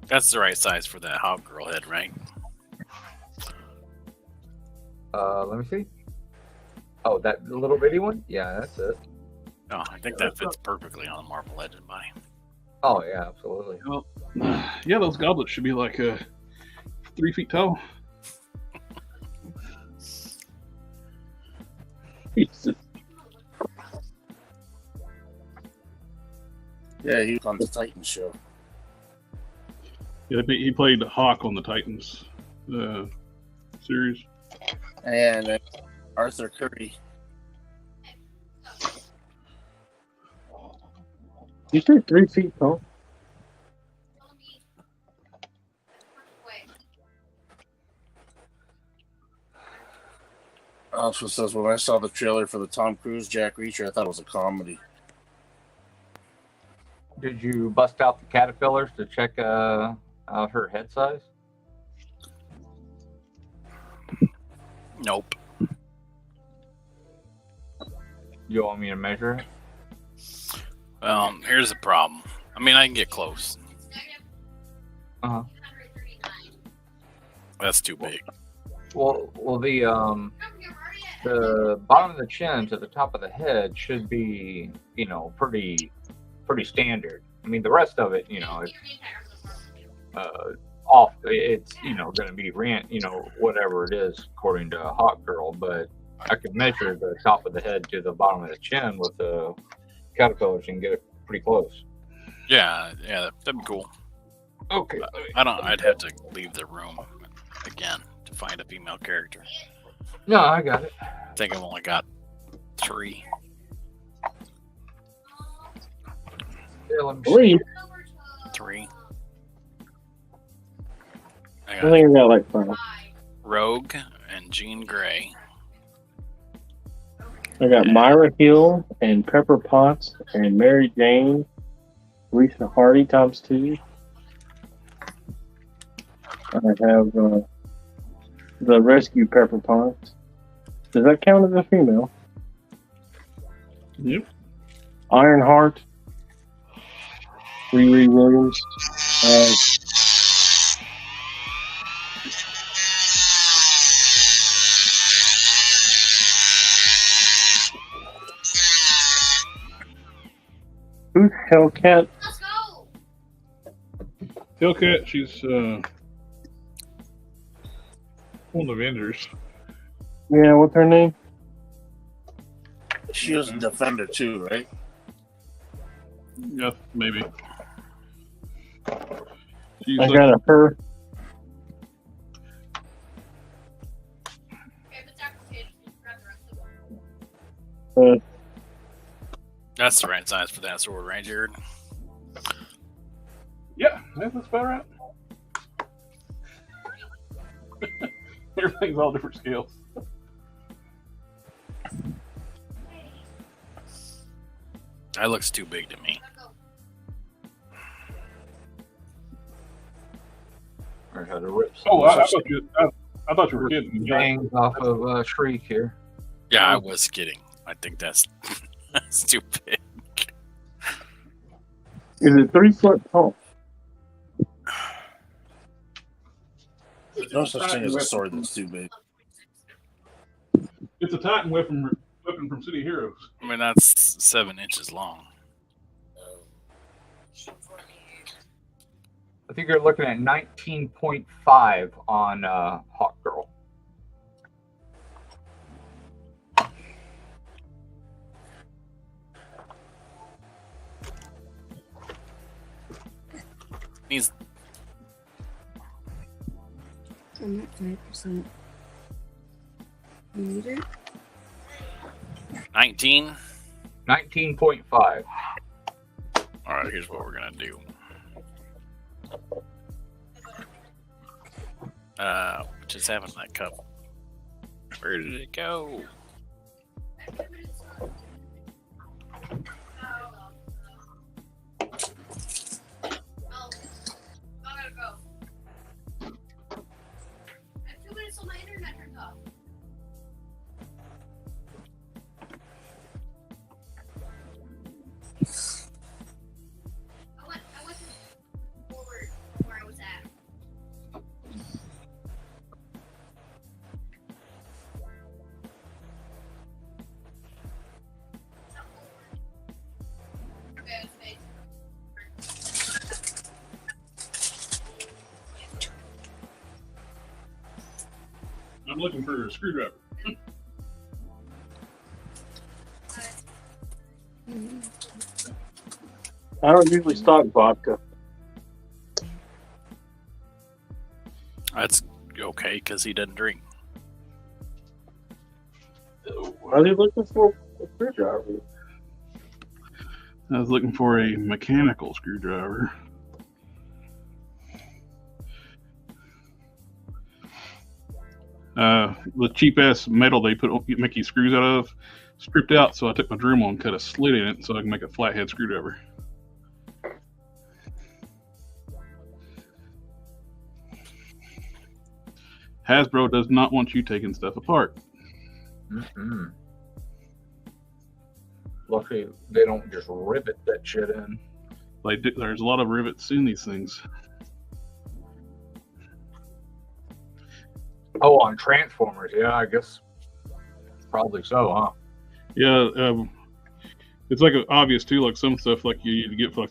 That's the right size for that hot girl head, right? Let me see. Oh, that little bitty one? Yeah, that's it. Oh, I think that fits perfectly on a marble head in mine. Oh, yeah, absolutely. Well, yeah, those goblets should be like 3 feet tall. Jesus. Yeah, he was on the Titans show. Yeah, he played Hawk on the Titans series. And Arthur Curry. You said 3 feet tall? Also says, when I saw the trailer for the Tom Cruise Jack Reacher, I thought it was a comedy. Did you bust out the caterpillars to check out her head size? Nope. You want me to measure it? Here's the problem. I mean, I can get close. Uh-huh. That's too big. Well, the bottom of the chin to the top of the head should be, you know, pretty standard. I mean, the rest of it, you know, it's off. It's, you know, going to be whatever it is according to a hot girl. But I could measure the top of the head to the bottom of the chin with the caterpillars and get it pretty close. Yeah, that'd be cool. Okay. I'd have to leave the room again to find a female character. No, I got it. I think I've only got 3. Yeah, let me 3? 3. I think I got like 5. Rogue and Jean Grey. I got Myra Hill and Pepper Potts and Mary Jane, Lisa Hardy times 2. I have the Rescue Pepper Potts. Does that count as a female? Yep. Ironheart, Riri Williams. Who's Hellcat? Let's go. Hellcat, she's one of the Avengers. Yeah, what's her name? She was a defender too, right? Yeah, maybe. She's I like, got her. Okay, but Dr. Kid, just grab the rest of them. That's the right size for that sword, right, Jared? yeah, that's about right. Everything's all different scales. That looks too big to me. I had to rip some Oh, I thought you were kidding. bangs off of Shriek here. Yeah, I was kidding. I think that's that's too big. Is it 3 foot tall? There's no such thing as a sword that's too big. It's a Titan weapon from City Heroes. I mean, that's 7 inches long. I think you're looking at 19.5 on Hawk Girl. He's I'm at 5%. You need it? 19. 19.5. All right, here's what we're gonna do. Just having that cup. Where did it go? I went forward where I was at. Okay, okay. I'm looking for a screwdriver. I don't usually stock vodka. That's okay because he doesn't drink. What are you looking for? A screwdriver. I was looking for a mechanical screwdriver. The cheap ass metal they make you screws out of stripped out, so I took my Dremel and cut a slit in it so I can make a flathead screwdriver. Hasbro does not want you taking stuff apart. Mm-hmm. Luckily, they don't just rivet that shit in. There's a lot of rivets in these things. Oh, on Transformers, yeah, I guess probably so, huh? Yeah, it's like obvious too. Like some stuff, like you need to get like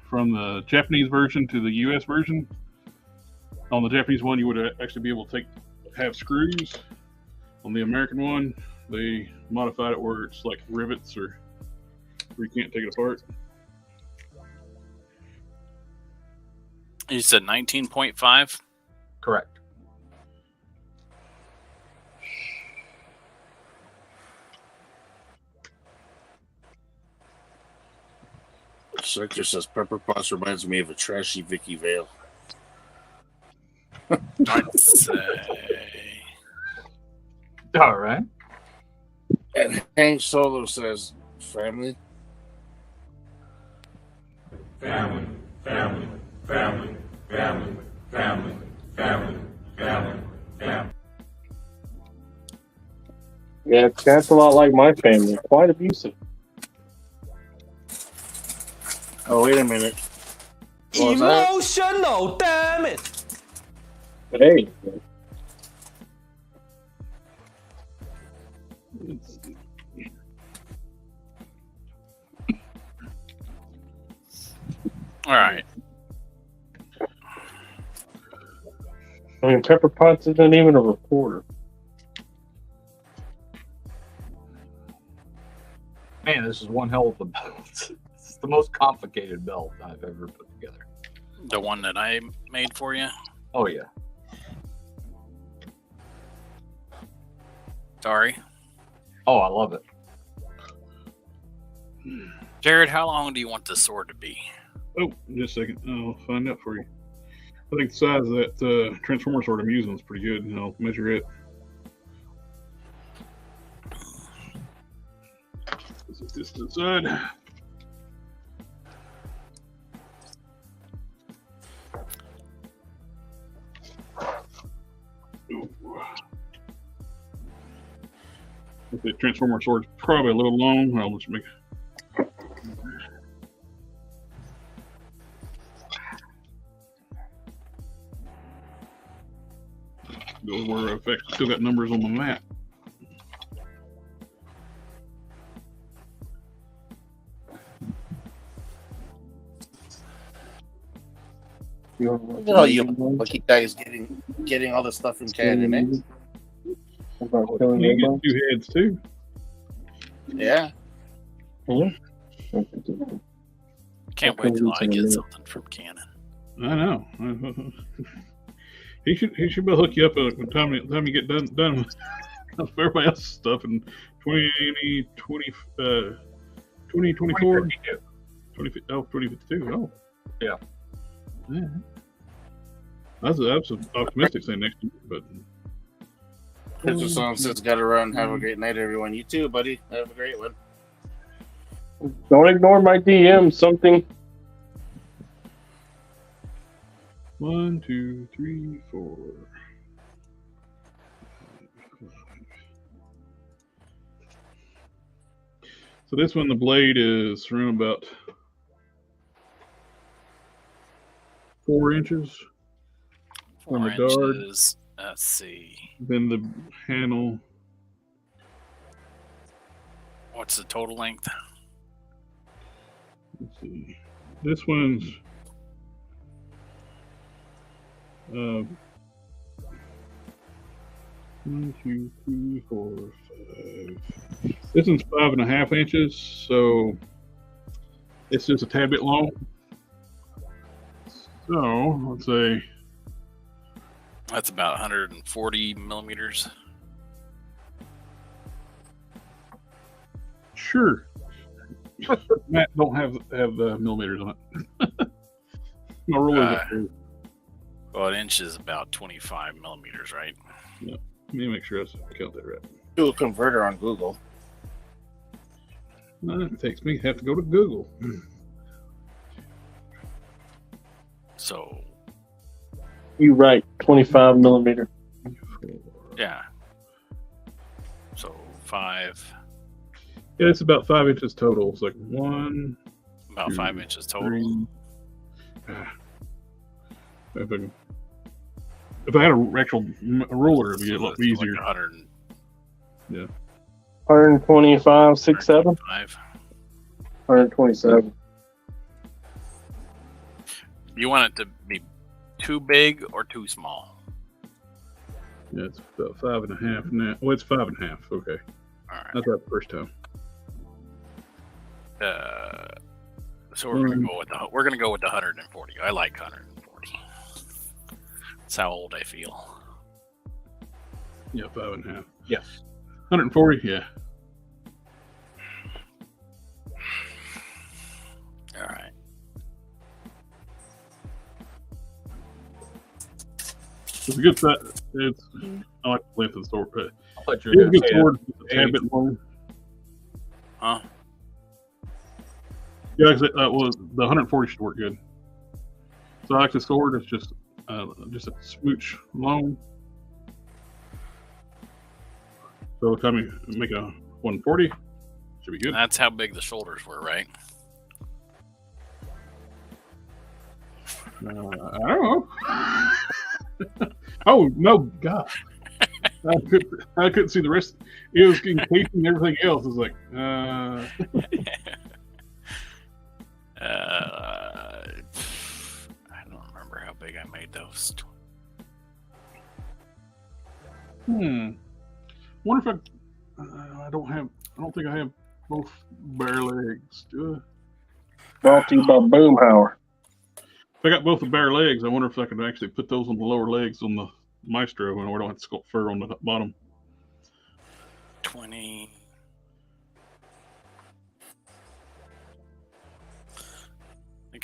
from the Japanese version to the U.S. version. On the Japanese one, you would actually be able to have screws. On the American one, they modified it where it's like rivets or where you can't take it apart. You said 19.5? Correct. Sector says Pepper Potts reminds me of a trashy Vicky Vale. I'd say. All right. And Hank Solo says family. Family, family, family, family, family, family, family, family. Yeah, that's a lot like my family. Quite abusive. Oh, wait a minute. What was that? Emotional, damn it! Hey. All right. I mean, Pepper Potts isn't even a reporter. Man, this is one hell of a belt. This is the most complicated belt I've ever put together. The one that I made for you? Oh, yeah. Sorry. Oh, I love it. Jared, how long do you want this sword to be? Oh, just a second. I'll find out for you. I think the size of that transformer sword I'm using is pretty good. And I'll measure it. Set this to the side. The transformer sword's probably a little long. I'll just make go where I've actually still got numbers on my map. Look at all you lucky guys getting all this stuff from Canada, eh? You get 2 heads too. Yeah. Can't wait till I get something from Canon. I know. He should be able to hook you up by the time you get done with everybody else's stuff in 2024. 2052. Oh. Yeah. Yeah. That's an optimistic thing next year, but There's a song says, "Gotta run. Have a great night, everyone." You too, buddy. Have a great one. Don't ignore my DM. Something. 1, 2, 3, 4. So this one, the blade is around about 4 inches. 4 on the guard. inches. Let's see. Then the handle. What's the total length? Let's see. This one's 1, 2, 3, 4, 5. This one's 5.5 inches, so it's just a tad bit long. So let's say That's about 140 millimeters. sure. Matt don't have the millimeters on it. My ruler's up there. Well, an inch is about 25 millimeters, right? Yeah. Let me make sure I count that right. Do a converter on Google. It takes me have to go to Google. So, You right. 25 millimeter. yeah. So, 5. Yeah, it's about 5 inches total. It's like 1, About 2, 5 inches total. 3. If I had an actual ruler, it'd be a lot easier. Like 100. Yeah. 125, 6, 7. 127. You want it to be too big or too small? Yeah, it's about 5.5 now. Well, it's 5.5. Okay. All right. That's right the first time. So we're gonna go with the 140. I like 140. That's how old I feel. Yeah, 5.5. Yes. 140. Yeah. All right. It's a good set. I like the length of the sword, but I thought you it's were a going good to say sword. It's a tad bit long. Huh? Yeah, like I said, the 140 should work good. So I like the sword. It's just a smooch long. So time you make a 140, should be good. That's how big the shoulders were, right? I don't know. Oh no, God! I couldn't see the rest. It was encasing and everything else. It was like, I don't remember how big I made those. Wonder if I don't think I have both bare legs. Do I? Brought to you by Boomhauer. If I got both the bare legs, I wonder if I could actually put those on the lower legs on the Maestro, and we don't have to sculpt fur on the bottom. 20.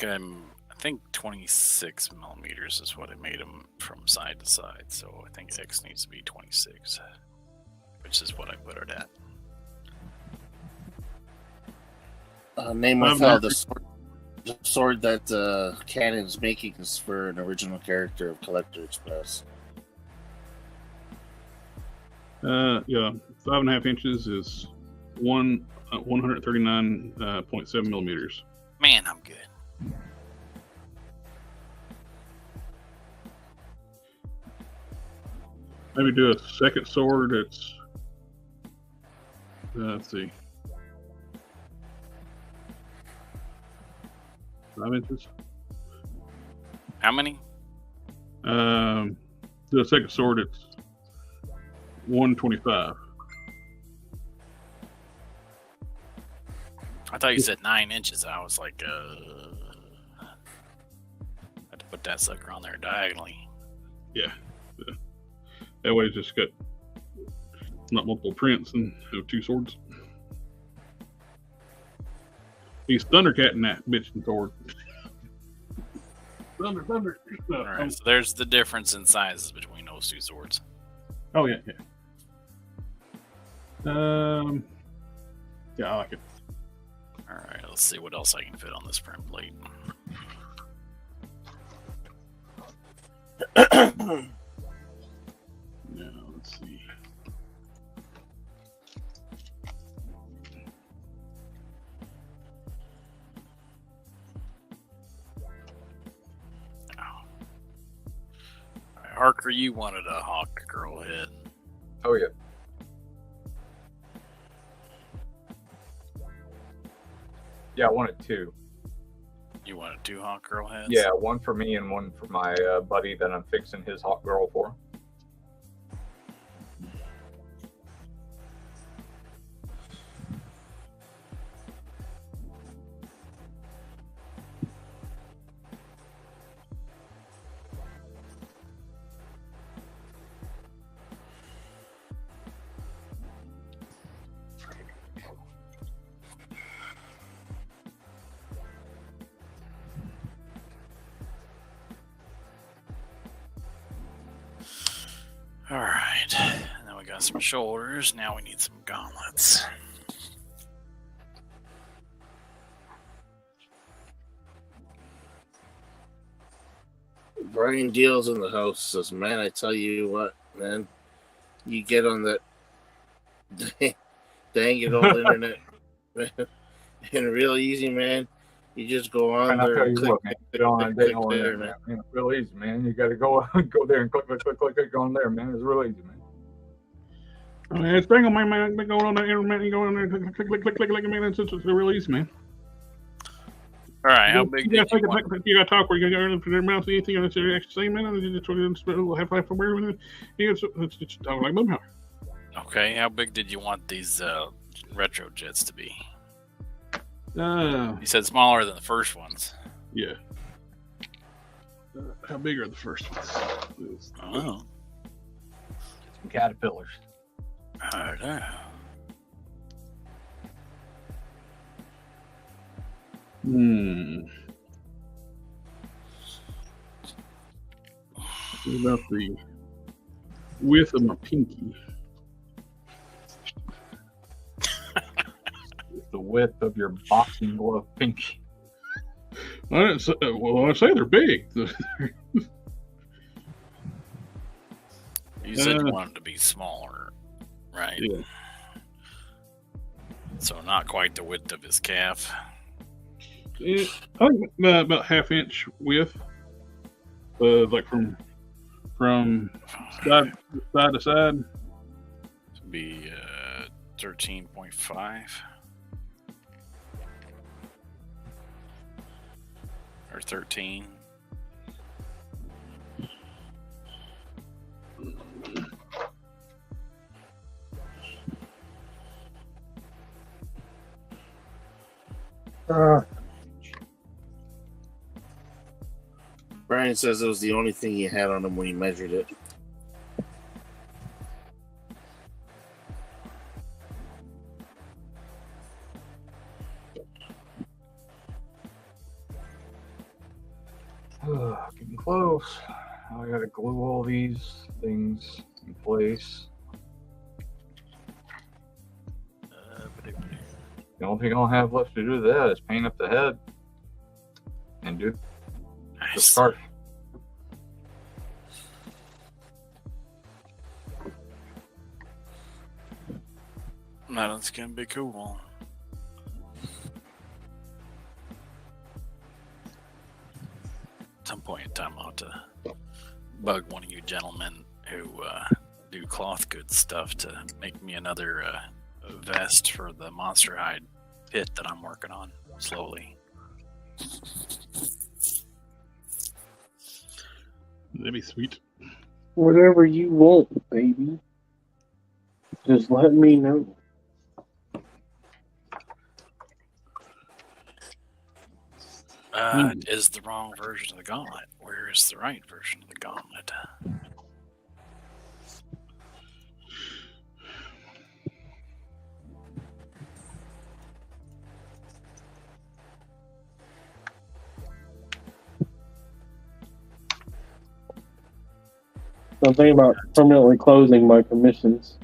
I think 26 millimeters is what I made them from side to side. So I think X needs to be 26, which is what I put it at. Name my file. The sword that Canon's making is for an original character of Collector Express. Yeah, 5.5 inches is 139.7 millimeters. Man, I'm good. Maybe do a second sword. It's let's see, 5 inches. How many? Do a second sword. It's 125. I thought you said 9 inches. I was like, I had to put that sucker on there diagonally. Yeah. That way, it's just got not multiple prints and have 2 swords. He's thundercatting that bitch and sword. Thunder. All right, so there's the difference in sizes between those 2 swords. Oh yeah. Yeah, I like it. All right, let's see what else I can fit on this print plate. Now let's see. Harker, you wanted a hawk girl head. Oh yeah. Yeah, I wanted 2. You wanted 2 hawk girl heads? Yeah, one for me and one for my buddy that I'm fixing his hawk girl for. All right, and then we got some shoulders. Now we need some gauntlets. Brian Deals in the house says, "Man, I tell you what, man, you get on that dang it old internet, man, and real easy, man. You just go on And I'll there tell and you click, what, man, get on that dang old there, internet, man. It's real easy, man. You got to go there and click on there, man. It's real easy, man. It's been on my man. Been going on the internet. You go in there, click, man. It's real easy, man. All right, how big did you want? You got to talk where you got to their mouth. Anything that's actually saying, man. You just half from where you just talk like Boomhauer. Okay, how big did you want these retro jets to be? You said smaller than the first ones. Yeah. How big are the first ones? Oh. Some caterpillars. I don't know. What about the width of my pinky? The width of your boxing glove pinky. I say they're big. You said you wanted to be smaller, right? Yeah. So not quite the width of his calf. Yeah, I think about half-inch width, like from side to side. To be 13.5 or 13. Brian says it was the only thing he had on him when he measured it. Getting close. I gotta glue all these things in place. The only thing I'll have left to do that is paint up the head and do the scarf. That's gonna be cool. At some point in time, I'll have to bug one of you gentlemen who do cloth goods stuff to make me another vest for the monster hide pit that I'm working on slowly. That'd be sweet. Whatever you want, baby. Just let me know. Is the wrong version of the gauntlet? Where is the right version of the gauntlet? I'm thinking about permanently closing my commissions.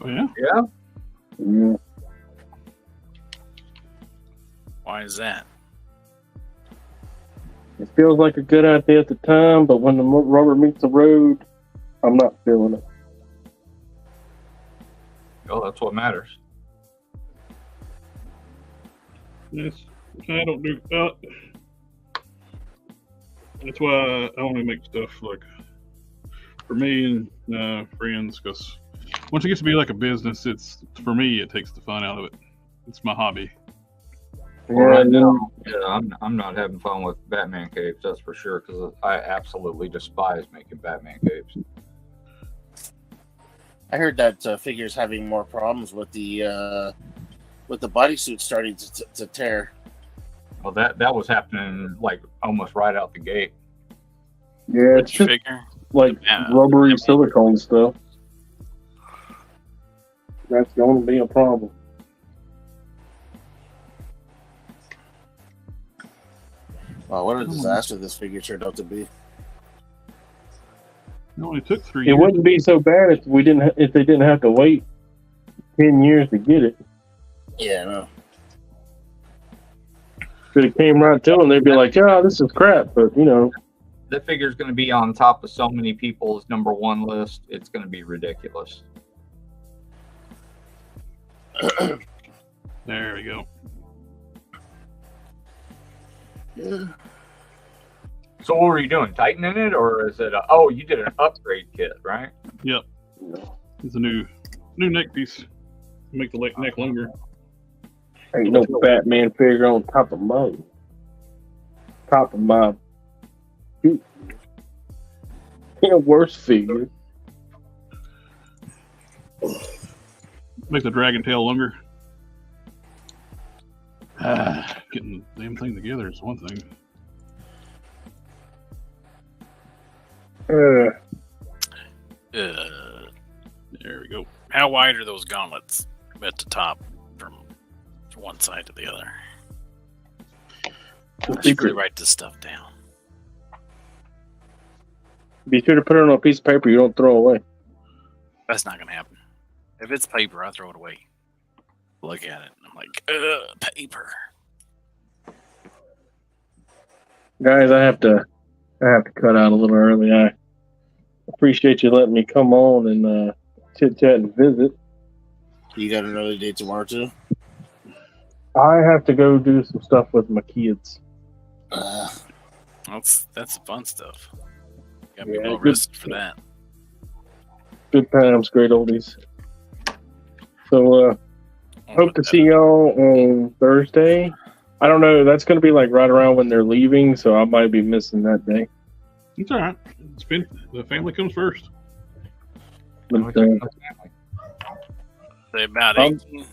Oh, yeah? Yeah? Yeah. Why is that? It feels like a good idea at the time, but when the rubber meets the road, I'm not feeling it. Oh, that's what matters. Yes. I don't do that. That's why I only make stuff like for me and friends, because once it gets to be like a business, it's for me, it takes the fun out of it. It's my hobby. Well, right now, yeah, I'm not having fun with Batman capes, that's for sure, because I absolutely despise making Batman capes. I heard that figure's having more problems with the bodysuit starting to tear. Well, that was happening like almost right out the gate. Yeah, it's just Figure? like rubbery silicone stuff. That's going to be a problem. Wow, what a disaster this figure turned out to be. It only took 3 It years. wouldn't be so bad if they didn't have to wait 10 years to get it. Yeah, no. If it came right to them, they'd be like, "Yeah, this is crap," but you know. That figure's going to be on top of so many people's #1 list. It's going to be ridiculous. There we go. Yeah. So what were you doing? Tightening it, or is it? Oh, you did an upgrade kit, right? Yep. It's a new neck piece. Make the neck longer. Ain't no Batman figure on top of my shoot. Ain't a worse figure. Make the dragon tail longer. Getting the damn thing together is one thing. There we go. How wide are those gauntlets at the top from one side to the other? I should really write this stuff down. Be sure to put it on a piece of paper you don't throw away. That's not going to happen. If it's paper, I throw it away. Look at it. I'm like, paper. Guys, I have to cut out a little early. I appreciate you letting me come on and chit chat and visit. You got an early day tomorrow too? I have to go do some stuff with my kids. That's the fun stuff. Got to be Yeah, well rested for that. Good times, great oldies. So, hope to see y'all on Thursday. I don't know. That's going to be like right around when they're leaving, so I might be missing that day. It's all right. The family comes first. But, Say about 18.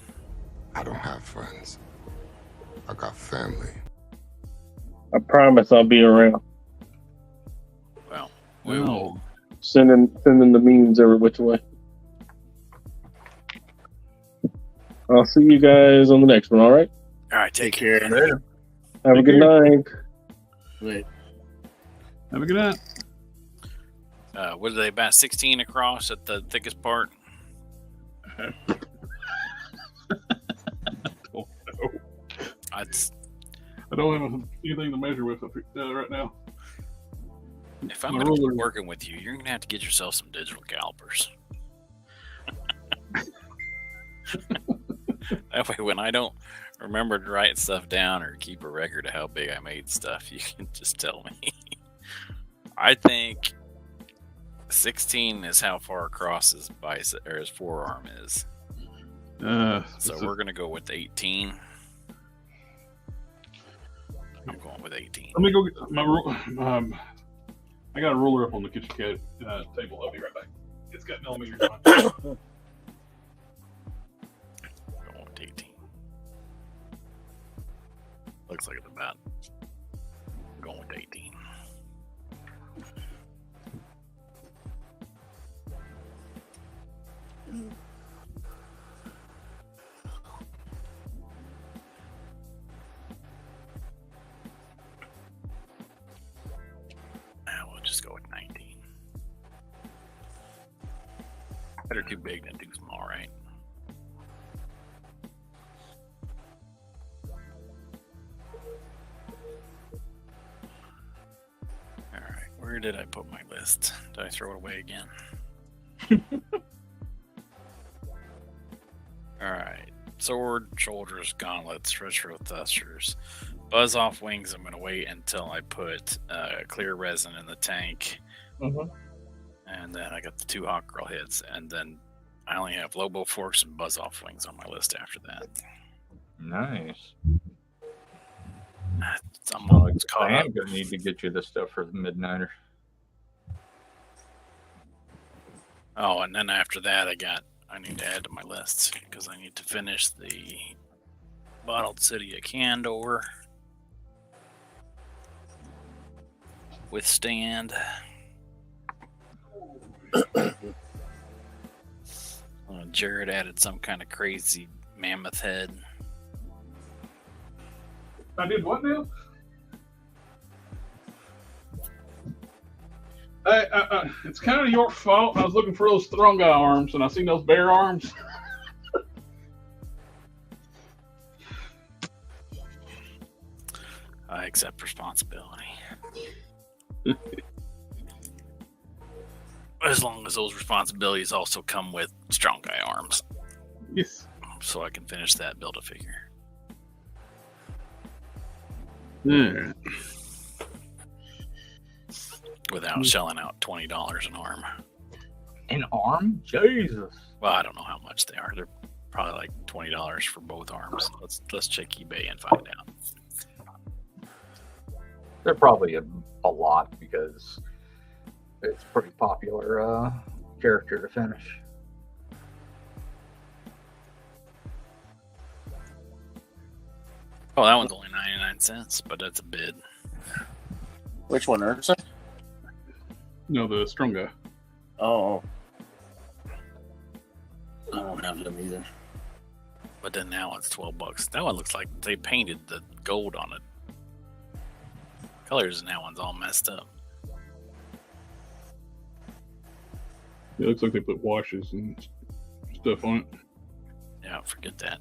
I don't have friends. I got family. I promise I'll be around. Well, we will. Sending the memes every which way. I'll see you guys on the next one, all right? All right, take care. Later. Have a good night. Wait. Have a good night. What are they, about 16 across at the thickest part? I don't know. I don't have anything to measure with right now. If I'm going to be working with you, you're going to have to get yourself some digital calipers. That way, when I don't remember to write stuff down or keep a record of how big I made stuff, you can just tell me. I think 16 is how far across his bicep or his forearm is. So we're going to go with 18. I'm going with 18. Let me go get my I got a ruler up on the kitchen table. I'll be right back. It's got millimeters on it. Going with 18. Looks like it's about going with 18. We'll just go with 19. Better too big than too small, right? All right, where did I put my list? Did I throw it away again? All right, sword, shoulders, gauntlets, retro thrusters, buzz off wings. I'm going to wait until I put clear resin in the tank. Mm-hmm. And then I got the 2 hot girl heads, and then I only have Lobo forks and buzz off wings on my list after that. Nice. I'm always caught I up. am going to need to get you the stuff for the Midnighter. Oh, and then after that, I need to add to my list because I need to finish the Bottled City of Candor. Withstand. Jared added some kind of crazy mammoth head. I did what now? It's kind of your fault. I was looking for those strong guy arms, and I seen those bear arms. I accept responsibility. As long as those responsibilities also come with strong guy arms. Yes. So I can finish that Build-A-Figure. Yeah. Without shelling out $20 an arm. An arm? Jesus. Well, I don't know how much they are. They're probably like $20 for both arms. Let's check eBay and find out. They're probably a lot because it's a pretty popular character to finish. Oh, that one's only 99 cents, but that's a bid. Which one, Ursa? No, the strong guy. Oh. I don't have them either. But then that one's $12. That one looks like they painted the gold on it. Colors in that one's all messed up. It looks like they put washes and stuff on it. Yeah, forget that.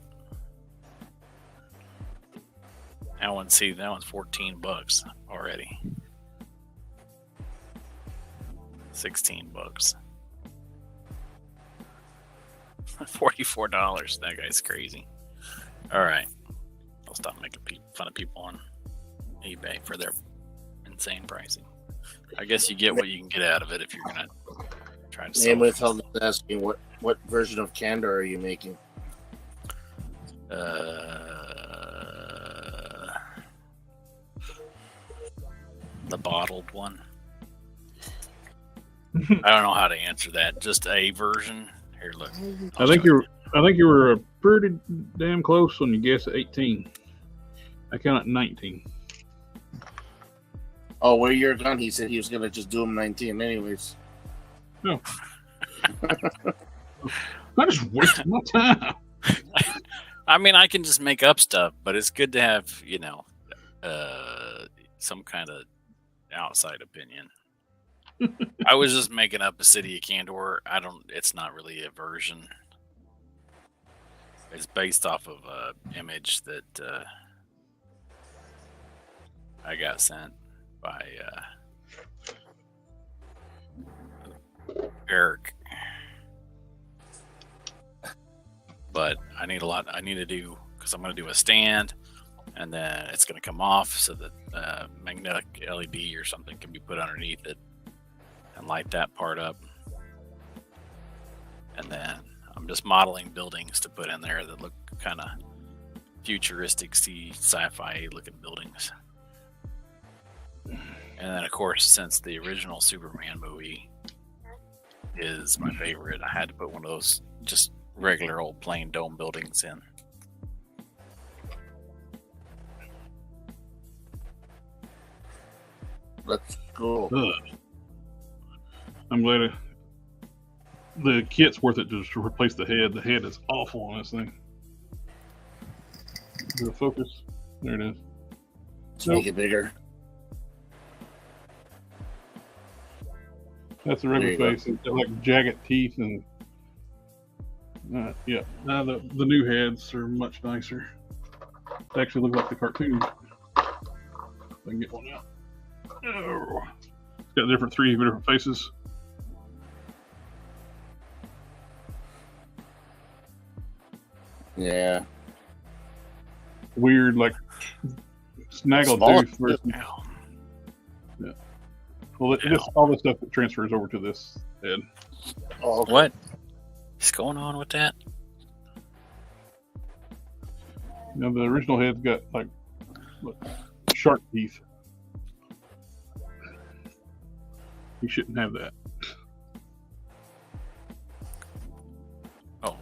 That one's $14 already. $16. $44. That guy's crazy. All right, I'll stop making fun of people on eBay for their insane pricing. I guess you get what you can get out of it if you're gonna try to sell it. Someone asking what version of Candor are you making? The bottled one. I don't know how to answer that. Just a version. Here, look. I think you were pretty damn close when you guessed 18. I count at 19. Oh, where you're gone, he said he was gonna just do them 19 anyways. No. I just wasted my time. I mean, I can just make up stuff, but it's good to have, some kind of outside opinion. I was just making up a city of Candor. It's not really a version. It's based off of an image that I got sent by Eric. But I need to do, because I'm going to do a stand, and then it's going to come off so that magnetic LED or something can be put underneath it and light that part up. And then I'm just modeling buildings to put in there that look kind of futuristic, sci-fi looking buildings. And then, of course, since the original Superman movie is my favorite, I had to put one of those just regular old plain dome buildings in. That's cool. I'm glad the kit's worth it just to replace the head. The head is awful on this thing. Does it focus? There it is. Let's make it bigger. That's the regular face. It's got like jagged teeth and yeah. Now the new heads are much nicer. They actually look like the cartoon. If I can get one out. Oh. It's got three different faces. Yeah. Weird, like snaggletooth versus. Yeah. Well, all this stuff that transfers over to this head. Oh, okay. What is going on with that? The original head's got like shark teeth. You shouldn't have that. Oh.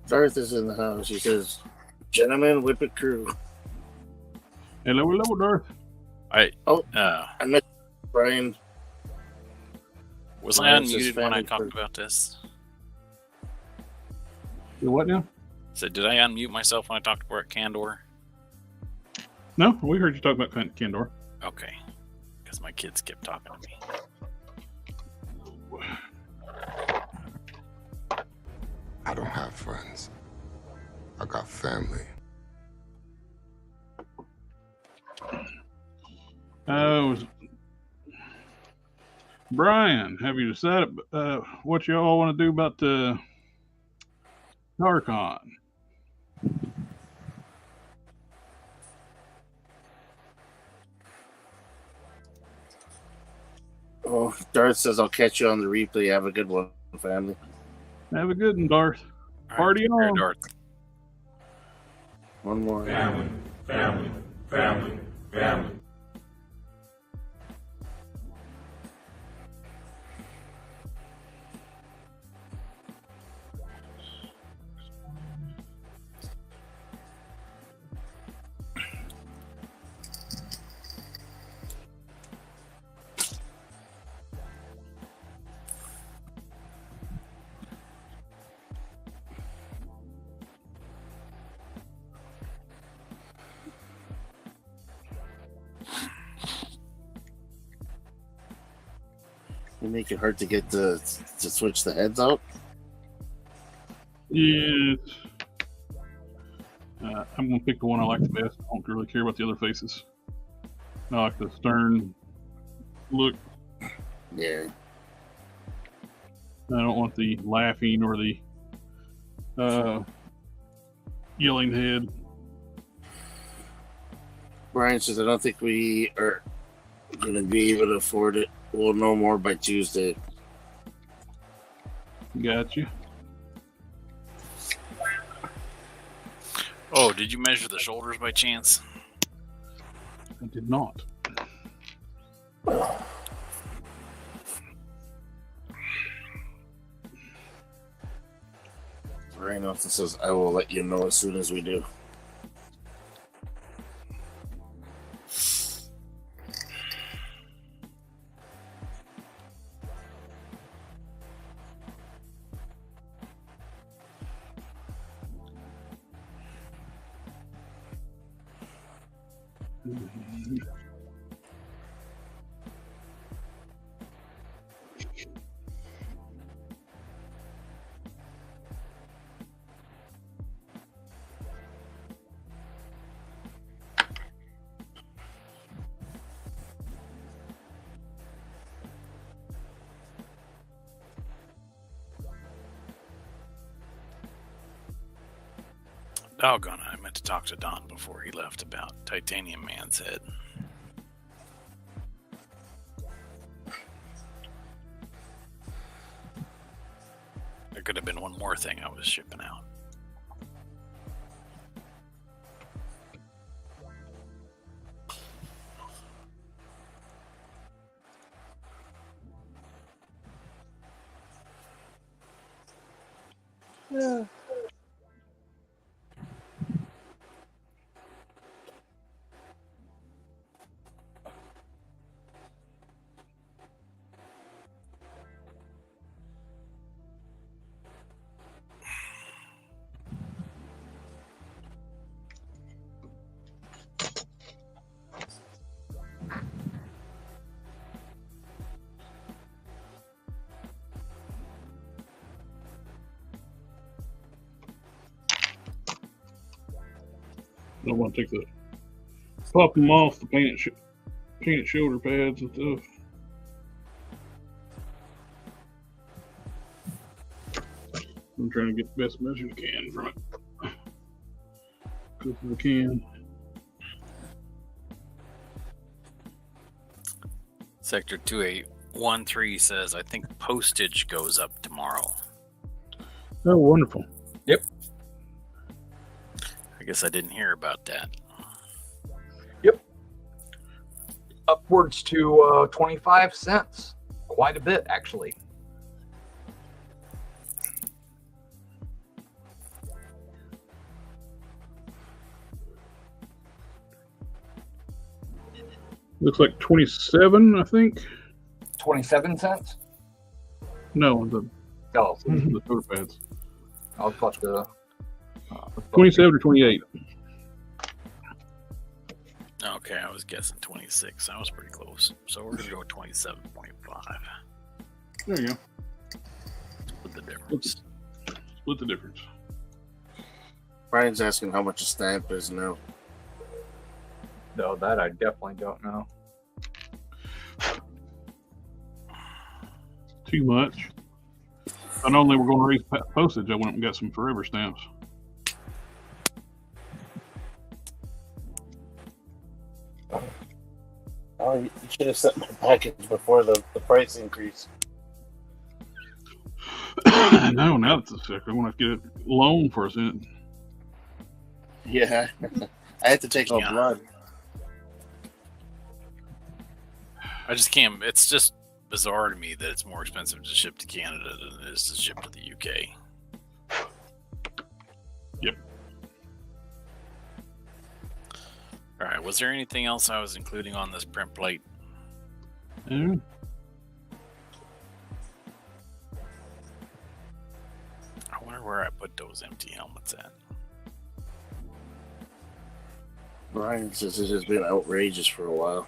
Darth is in the house. He says, "Gentlemen, whip it crew." Hello, Darth. I missed Brian. Was I unmuted when I talked about this? You what now? So did I unmute myself when I talked about Candor? No, we heard you talk about Candor. Okay, because my kids kept talking to me. I don't have friends. I got family. Brian, have you decided what you all want to do about the Harker? Oh, Darth says, "I'll catch you on the replay. Have a good one, family." Have a good one, Darth. Party on. on. One more. Family, family, family, family. You make it hard to get to switch the heads out. Yeah. I'm gonna pick the one I like the best. I don't really care about the other faces. I like the stern look. Yeah. I don't want the laughing or the yelling head. Brian says, "I don't think we are going to be able to afford it. We'll know more by Tuesday." Got you. Oh, did you measure the shoulders by chance? I did not. Brian Austin says, I will let you know as soon as we do. Doggone it, I meant to talk to Don before he left about Titanium Man's head. There could have been one more thing I was shipping out. Yeah. I want to take the pop them off the paint shoulder pads and stuff. I'm trying to get the best measure I can from it. Close as I can. Sector 2813 says, I think postage goes up tomorrow. Oh, wonderful. Yep. I guess I didn't hear about that. Yep. Upwards to 25 cents. Quite a bit, actually. Looks like 27, I think. 27 cents? No, the shoulder pads. I'll put the 27 or 28. Okay, I was guessing 26. I was pretty close. So we're going to go 27.5. There you go. Split the difference. Split the difference. Brian's asking how much a stamp is now. No, that I definitely don't know. Too much. If I know they were going to raise postage, I went and got some forever stamps. Oh, you should have sent my package before the price increase. No, now it's a second. I want to get a loan for a cent. Yeah. I had to take no blood. I just can't. It's just bizarre to me that it's more expensive to ship to Canada than it is to ship to the UK. Yep. All right. Was there anything else I was including on this print plate? Yeah. I wonder where I put those empty helmets at. Brian says it has been outrageous for a while.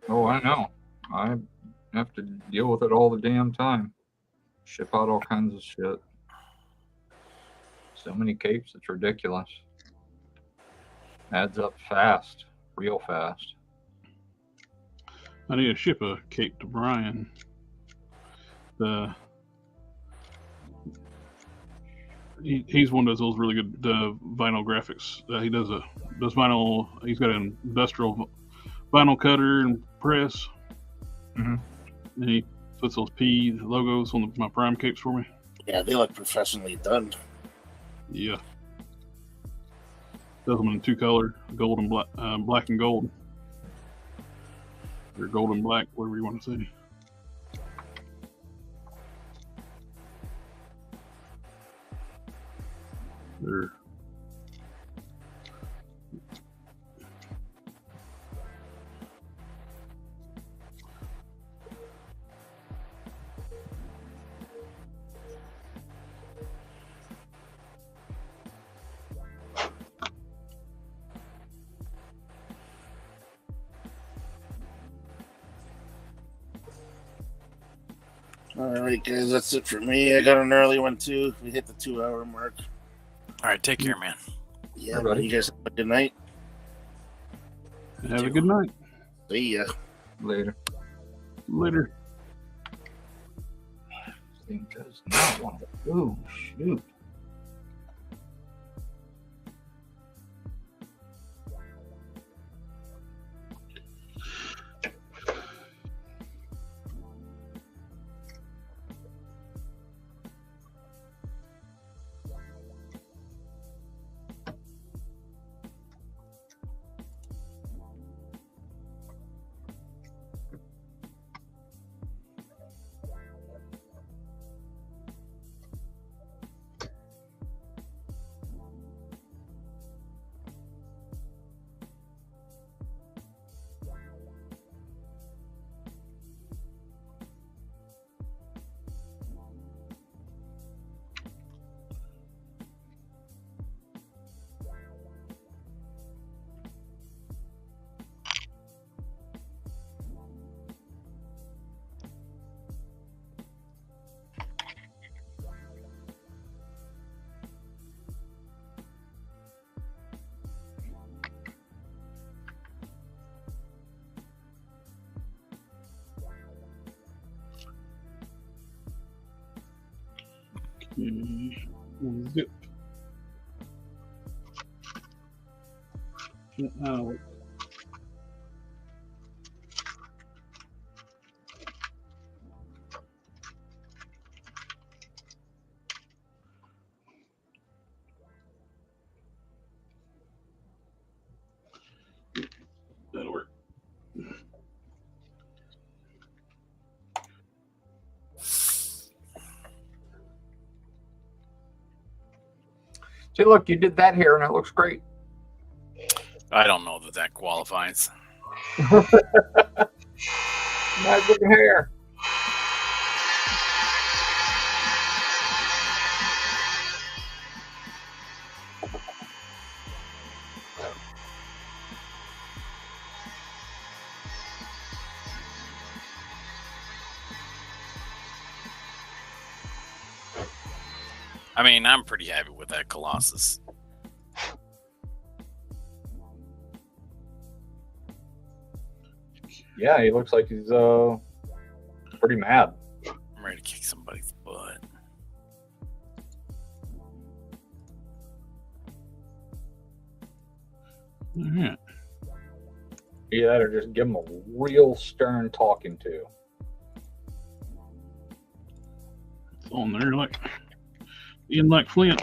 Oh, I know. I have to deal with it all the damn time. Ship out all kinds of shit. So many capes, it's ridiculous. Adds up fast, real fast. I need to ship a cape to Brian. He's one of those really good vinyl graphics. He does vinyl. He's got an industrial vinyl cutter and press. Mm-hmm. And he puts those P logos on my prime cakes for me. Yeah, they look professionally done. Yeah. Does them in 2 color, gold and black, black and gold. Or gold and black, whatever you want to say. There. All right, guys, that's it for me. I got an early one too. We hit the 2-hour mark. All right, take care, man. Yeah, you guys have a good night. Have a good night. See ya. Later. Later. This thing does not want to. Oh, shoot. Zip. Out. That'll work. See, look, you did that here, and it looks great. I don't know that qualifies. Nice looking hair. I mean, I'm pretty happy with that Colossus. Yeah, he looks like he's pretty mad. I'm ready to kick somebody's butt. Yeah. Either that or just give him a real stern talking to. It's on there like in like Flint.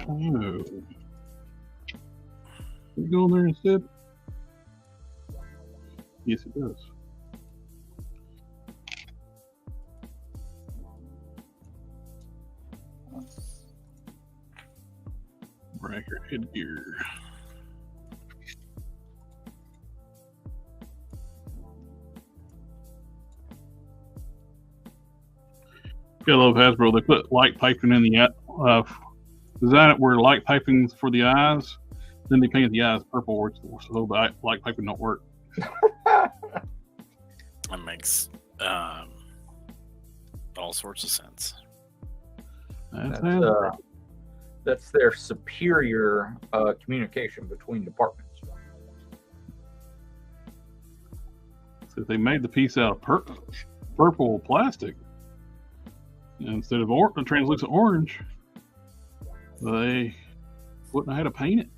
Oh. You go there instead? Yes, it does. Bracket headgear. I love Hasbro. They put light piping in the design it where light piping's for the eyes. Then they paint the eyes purple, so the light piping don't work. That makes all sorts of sense. That's their superior communication between departments. So if they made the piece out of purple plastic instead of translucent orange, they wouldn't have had to paint it.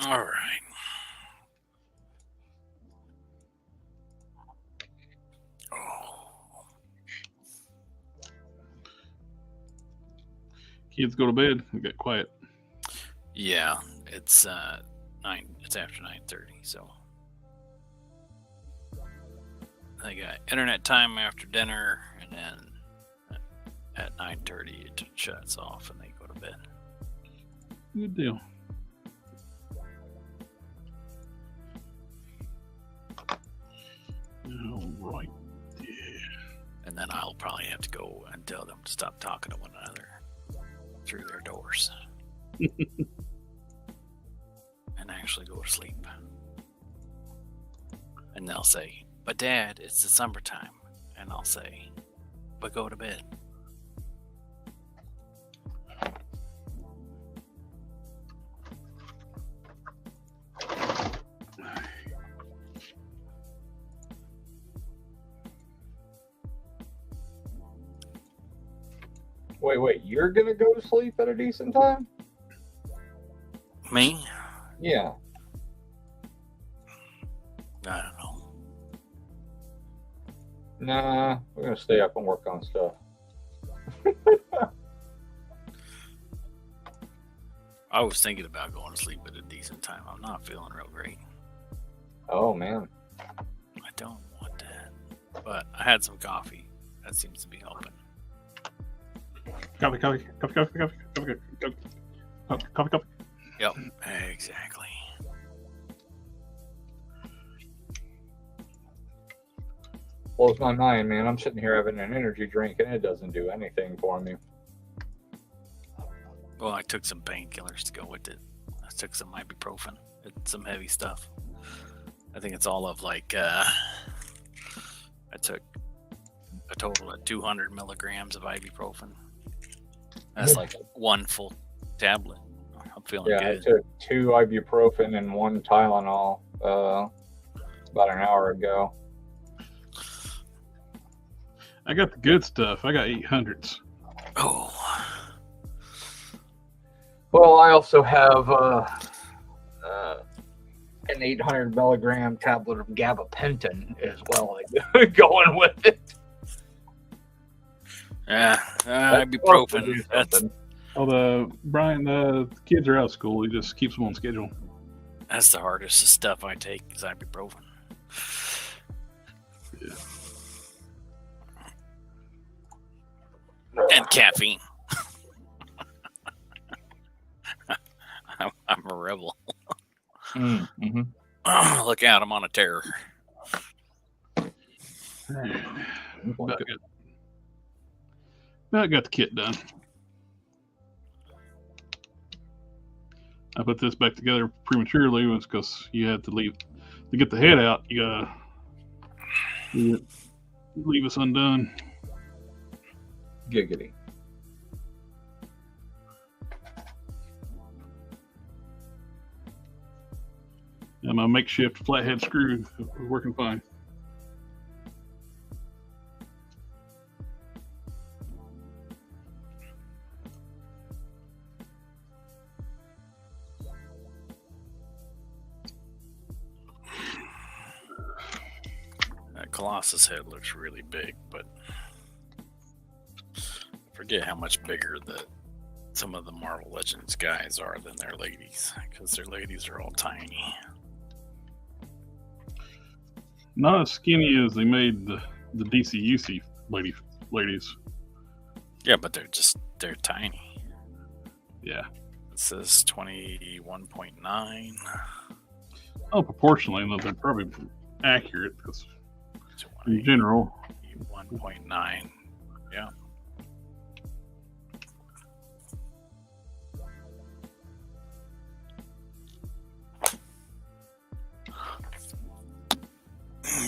All right. Kids go to bed. We got quiet. Yeah, it's 9. It's after 9:30, so they got internet time after dinner, and then at 9:30 it shuts off, and they go to bed. Good deal. All right. Yeah. And then I'll probably have to go and tell them to stop talking to one another through their doors and actually go to sleep. And they'll say, "But Dad, it's the summertime." And I'll say, "But go to bed." Wait, you're gonna go to sleep at a decent time? Me? Yeah. I don't know. Nah, we're gonna stay up and work on stuff. I was thinking about going to sleep at a decent time. I'm not feeling real great. Oh, man. I don't want that. But I had some coffee. That seems to be helping. Coffee. Yep, exactly. Blows my mind, man. I'm sitting here having an energy drink and it doesn't do anything for me. Well, I took some painkillers to go with it. I took some ibuprofen. It's some heavy stuff. I think it's all of like, I took a total of 200 milligrams of ibuprofen. That's like one full tablet. I'm feeling good. I took 2 ibuprofen and 1 Tylenol about an hour ago. I got the good stuff. I got 800s. Oh. Well, I also have an 800 milligram tablet of gabapentin as well, going with it. Yeah, ibuprofen. That's, Brian, the kids are out of school. He just keeps them on schedule. That's the hardest stuff I take is ibuprofen. Yeah. And caffeine. I'm a rebel. Mm-hmm. Look out, I'm on a terror. I got the kit done. I put this back together prematurely was because you had to leave to get the head out. You gotta leave us undone. Giggity. And my makeshift flathead screw are working fine. That Colossus head looks really big, but I forget how much bigger some of the Marvel Legends guys are than their ladies, because their ladies are all tiny. Not as skinny as they made the DCUC ladies. Yeah, but they're tiny. Yeah. It says 21.9. Oh, proportionally, they're probably accurate because in general. 1.9. Yeah.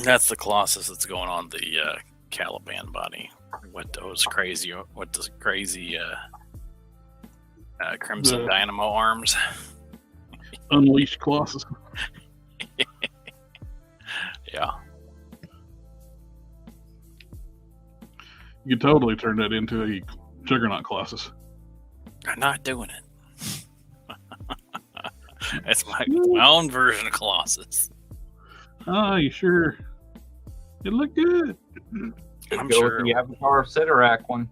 That's the Colossus that's going on the Caliban body. What does crazy Crimson The Dynamo arms? Unleashed Colossus. Yeah. You could totally turn that into a Juggernaut Colossus. I'm not doing it. It's my own version of Colossus. Oh, you sure? It look good. I'm Go sure. with the Avatar Sidorak one.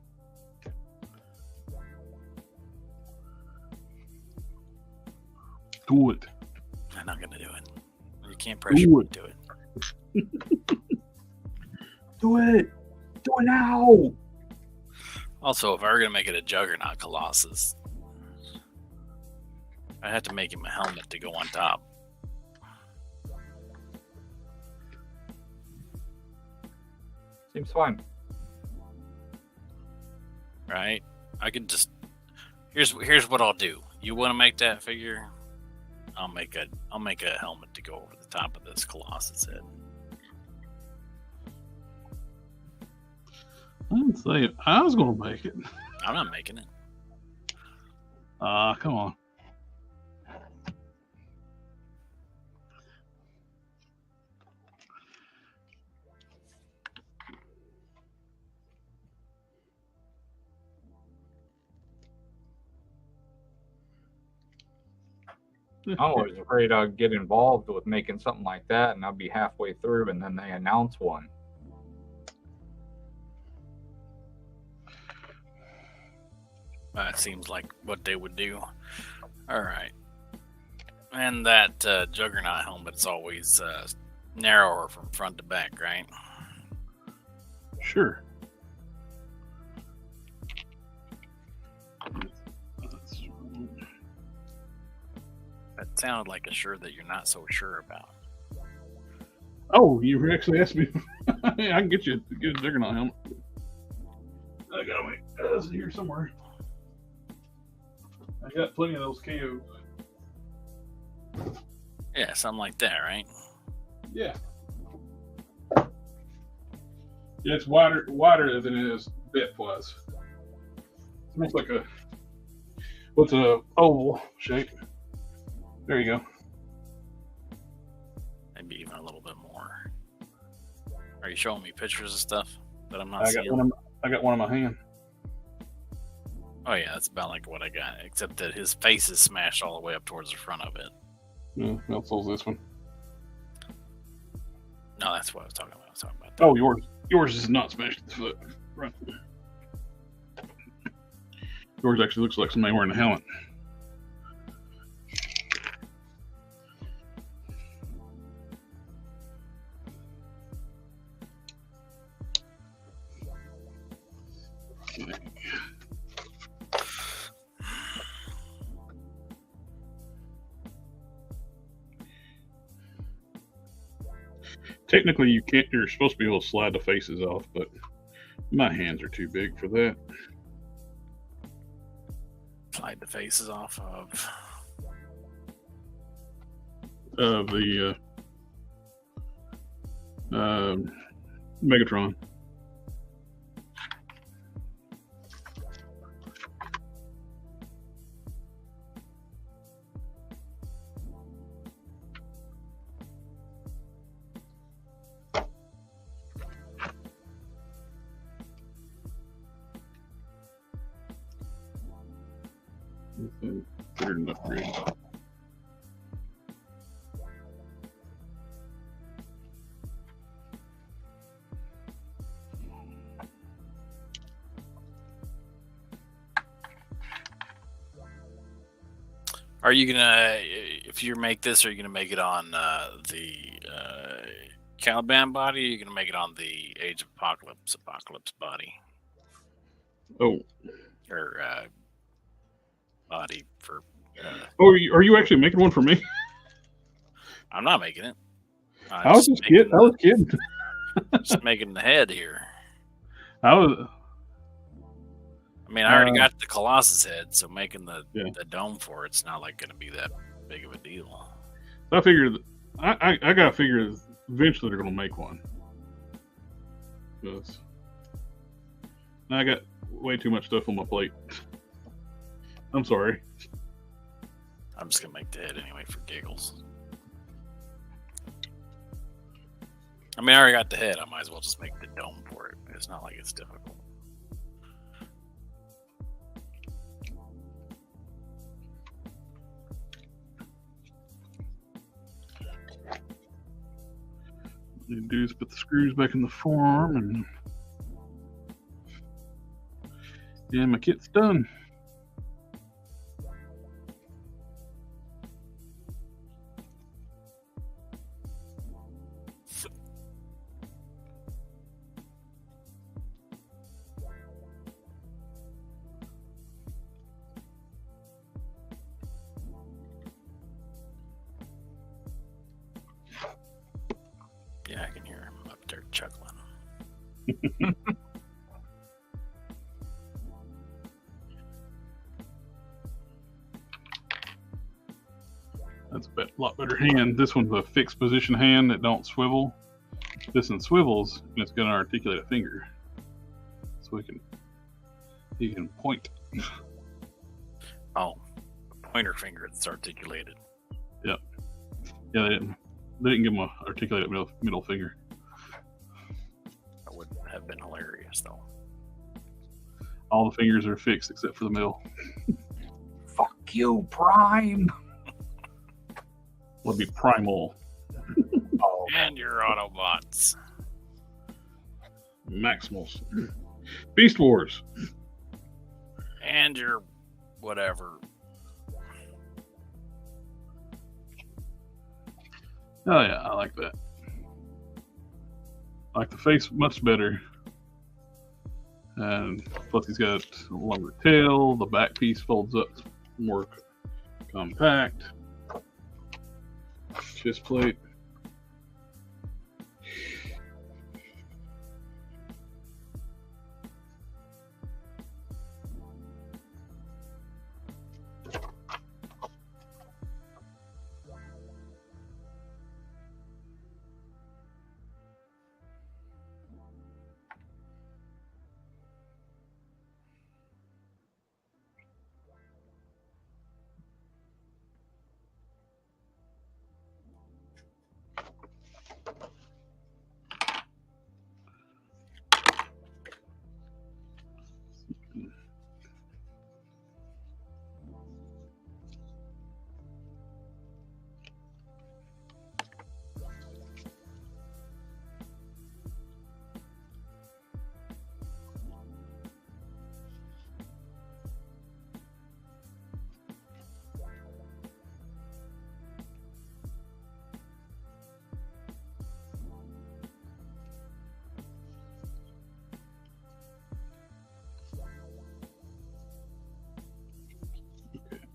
Do it. I'm not gonna do it. You can't pressure Do me it. to do it. Do it. Do it now. Also, if I were gonna make it a Juggernaut Colossus, I'd have to make him a helmet to go on top. Seems fine. Right? I could just here's what I'll do. You want to make that figure? I'll make a helmet to go over the top of this Colossus head. I didn't say it. I was going to make it. I'm not making it. Come on. I'm always afraid I'd get involved with making something like that, and I'll be halfway through, and then they announce one. That seems like what they would do. All right. And that Juggernaut helmet's always narrower from front to back, right? Sure. That sounded like a sure that you're not so sure about. Oh, you actually asked me. I can get you a Juggernaut helmet. I got it here somewhere. I got plenty of those KOs. Yeah, something like that, right? Yeah. Yeah, it's wider than it is depth wise. It's almost like what's a oval shape. There you go. Maybe even a little bit more. Are you showing me pictures of stuff that I'm not I seeing? got one in my hand. Oh yeah, that's about like what I got, except that his face is smashed all the way up towards the front of it. Yeah, so's this one. No, that's what I was talking about. I was talking about that. Oh, yours is not smashed at the foot. Right. Yours actually looks like somebody wearing a helmet. Technically, you can't. You're supposed to be able to slide the faces off, but my hands are too big for that. Slide the faces off of The Megatron. Better than upgrade. Are you gonna, if you make this, are you gonna make it on the Caliban body? Or are you gonna make it on the Age of Apocalypse body? Oh. Or body for. Oh, are you actually making one for me? I'm not making it. I was just kidding. I was kidding. Just making the head here. I mean, I already got the Colossus head, so making the dome for it's not like going to be that big of a deal. I figured, I got to figure eventually they're going to make one. Because I got way too much stuff on my plate. I'm sorry. I'm just going to make the head anyway for giggles. I mean, I already got the head. I might as well just make the dome for it. It's not like it's difficult. What you do is put the screws back in the forearm, and my kit's done. Yeah, I can hear him up there chuckling. That's a lot better hand. This one's a fixed position hand that don't swivel. This one swivels, and it's going to articulate a finger, so he can point. Oh, a pointer finger that's articulated. Yep. Yeah, they didn't give him an articulated middle finger. That would have been hilarious, though. All the fingers are fixed except for the middle. Fuck you, Prime. Would be primal. Oh, and your Autobots. Maximals. Beast Wars. And your whatever. Oh yeah, I like that. I like the face much better. And plus he's got a longer tail, the back piece folds up more compact. Chest plate.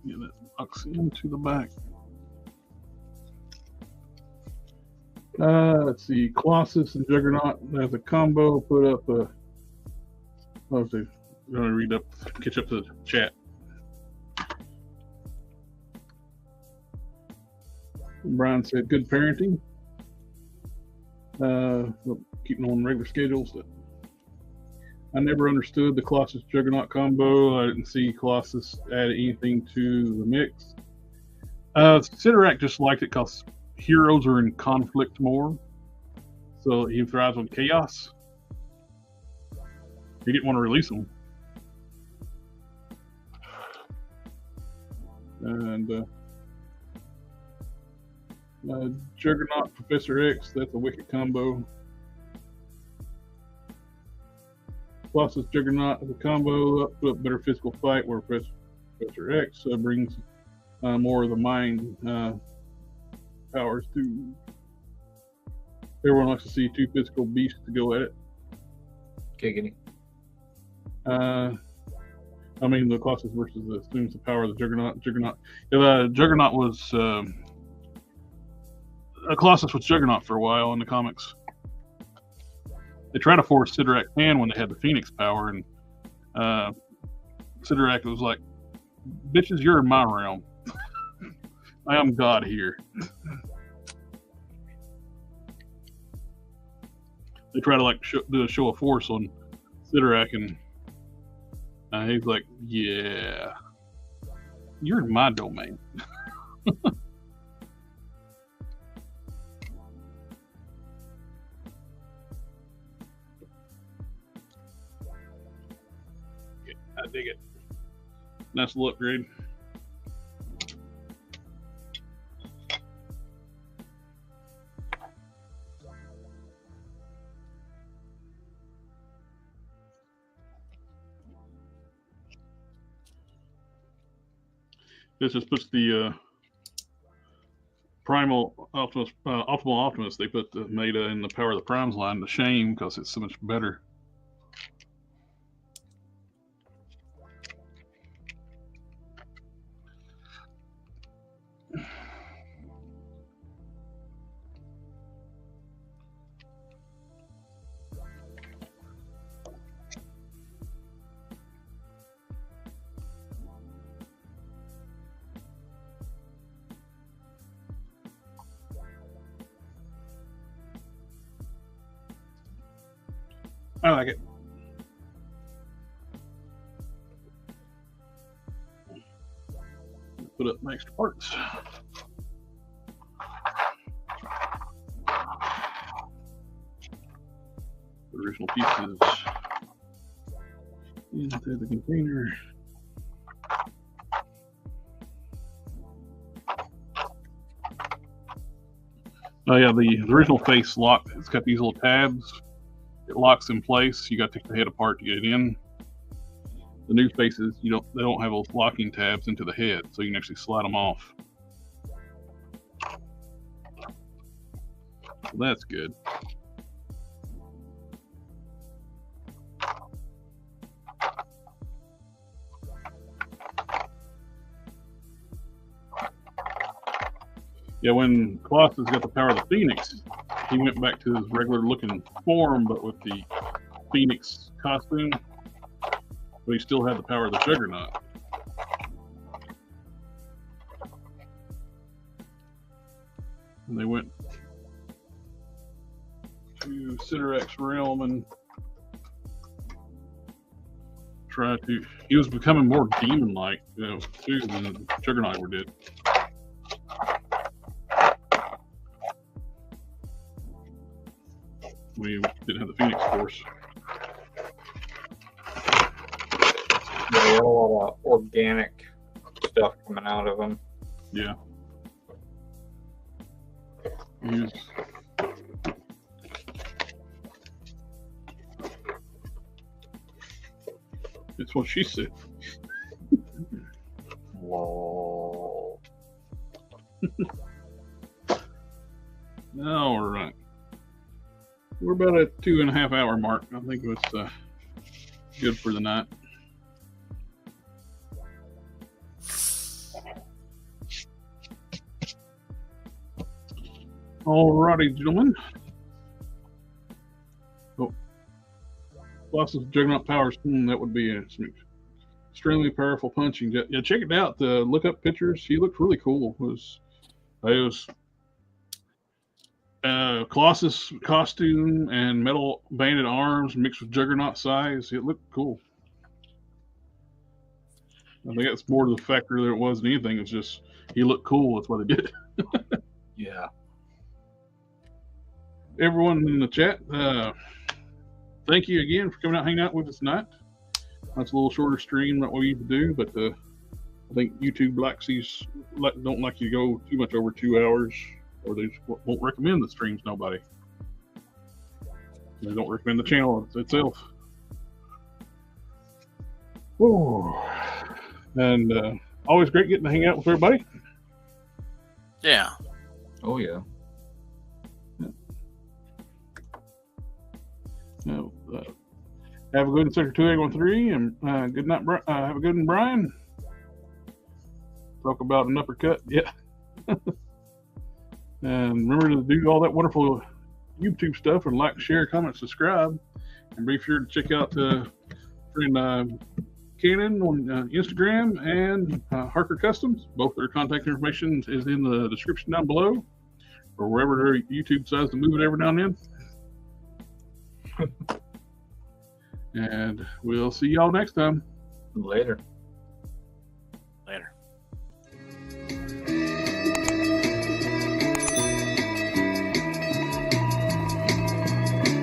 Get that box into the back. Let's see, Colossus and Juggernaut as a combo. Put up a. Oh, so I'm gonna read up, catch up to the chat. Brian said, "Good parenting. Keeping on regular schedules." I never understood the Colossus Juggernaut combo. I didn't see Colossus add anything to the mix. Sidorak just liked it because heroes are in conflict more. So he thrives on chaos. He didn't want to release them. And Juggernaut, Professor X, that's a wicked combo. Colossus Juggernaut as a combo, up better physical fight, where Professor X brings more of the mind powers to. Everyone likes to see two physical beasts to go at it. Giggity. I mean, the Colossus versus assumes the power of the Juggernaut. Juggernaut was Colossus was Juggernaut for a while in the comics. they tried to force Sidorak's hand when they had the Phoenix power, and Sidorak was like, "Bitches, you're in my realm. I am God here." They try to like do a show of force on Sidorak, and he's like, "Yeah, you're in my domain." I dig it. Nice little upgrade. This just puts the Primal Optimus, Optimal Optimus. They put the Meta in the Power of the Primes line to shame because it's so much better. I like it. Put up my extra parts. The original pieces into the container. Oh yeah, the original face lock. It's got these little tabs. It locks in place. You got to take the head apart to get it in. The new faces, they don't have those locking tabs into the head, so you can actually slide them off. So that's good. Yeah, when Colossus got the power of the Phoenix, he went back to his regular looking form, but with the Phoenix costume. But he still had the power of the Juggernaut. And they went to Sidorak's realm and tried to. He was becoming more demon-like, too, than Juggernaut ever did. We didn't have the Phoenix Force. Yeah, we had a lot of organic stuff coming out of him. Yeah. It's what she said. Lol. All right. We're about a 2.5 hour mark. I think it's good for the night. Alrighty, gentlemen. Oh, lots of Juggernaut powers. That would be some extremely powerful punching. Yeah, check it out. Look up pictures. He looked really cool. It was Colossus costume and metal banded arms mixed with Juggernaut size. It looked cool. I think that's more to the factor than it was anything. It's just he looked cool. That's why they did it. Yeah. Everyone in the chat, thank you again for coming out, hanging out with us tonight. That's a little shorter stream than what we used to do, but I think YouTube Black Seas don't like you to go too much over 2 hours, or they just won't recommend the streams. Nobody. They don't recommend the channel itself. Whoa. And always great getting to hang out with everybody. Yeah. Oh yeah. Have a good one, Sector 2813, and good night. Have a good one, Brian. Talk about an uppercut, yeah. And remember to do all that wonderful YouTube stuff, and like, share, comment, subscribe, and be sure to check out friend Cannon on Instagram and Harker Customs. Both their contact information is in the description down below, or wherever their YouTube decides to move it every now and then. And we'll see y'all next time. Later.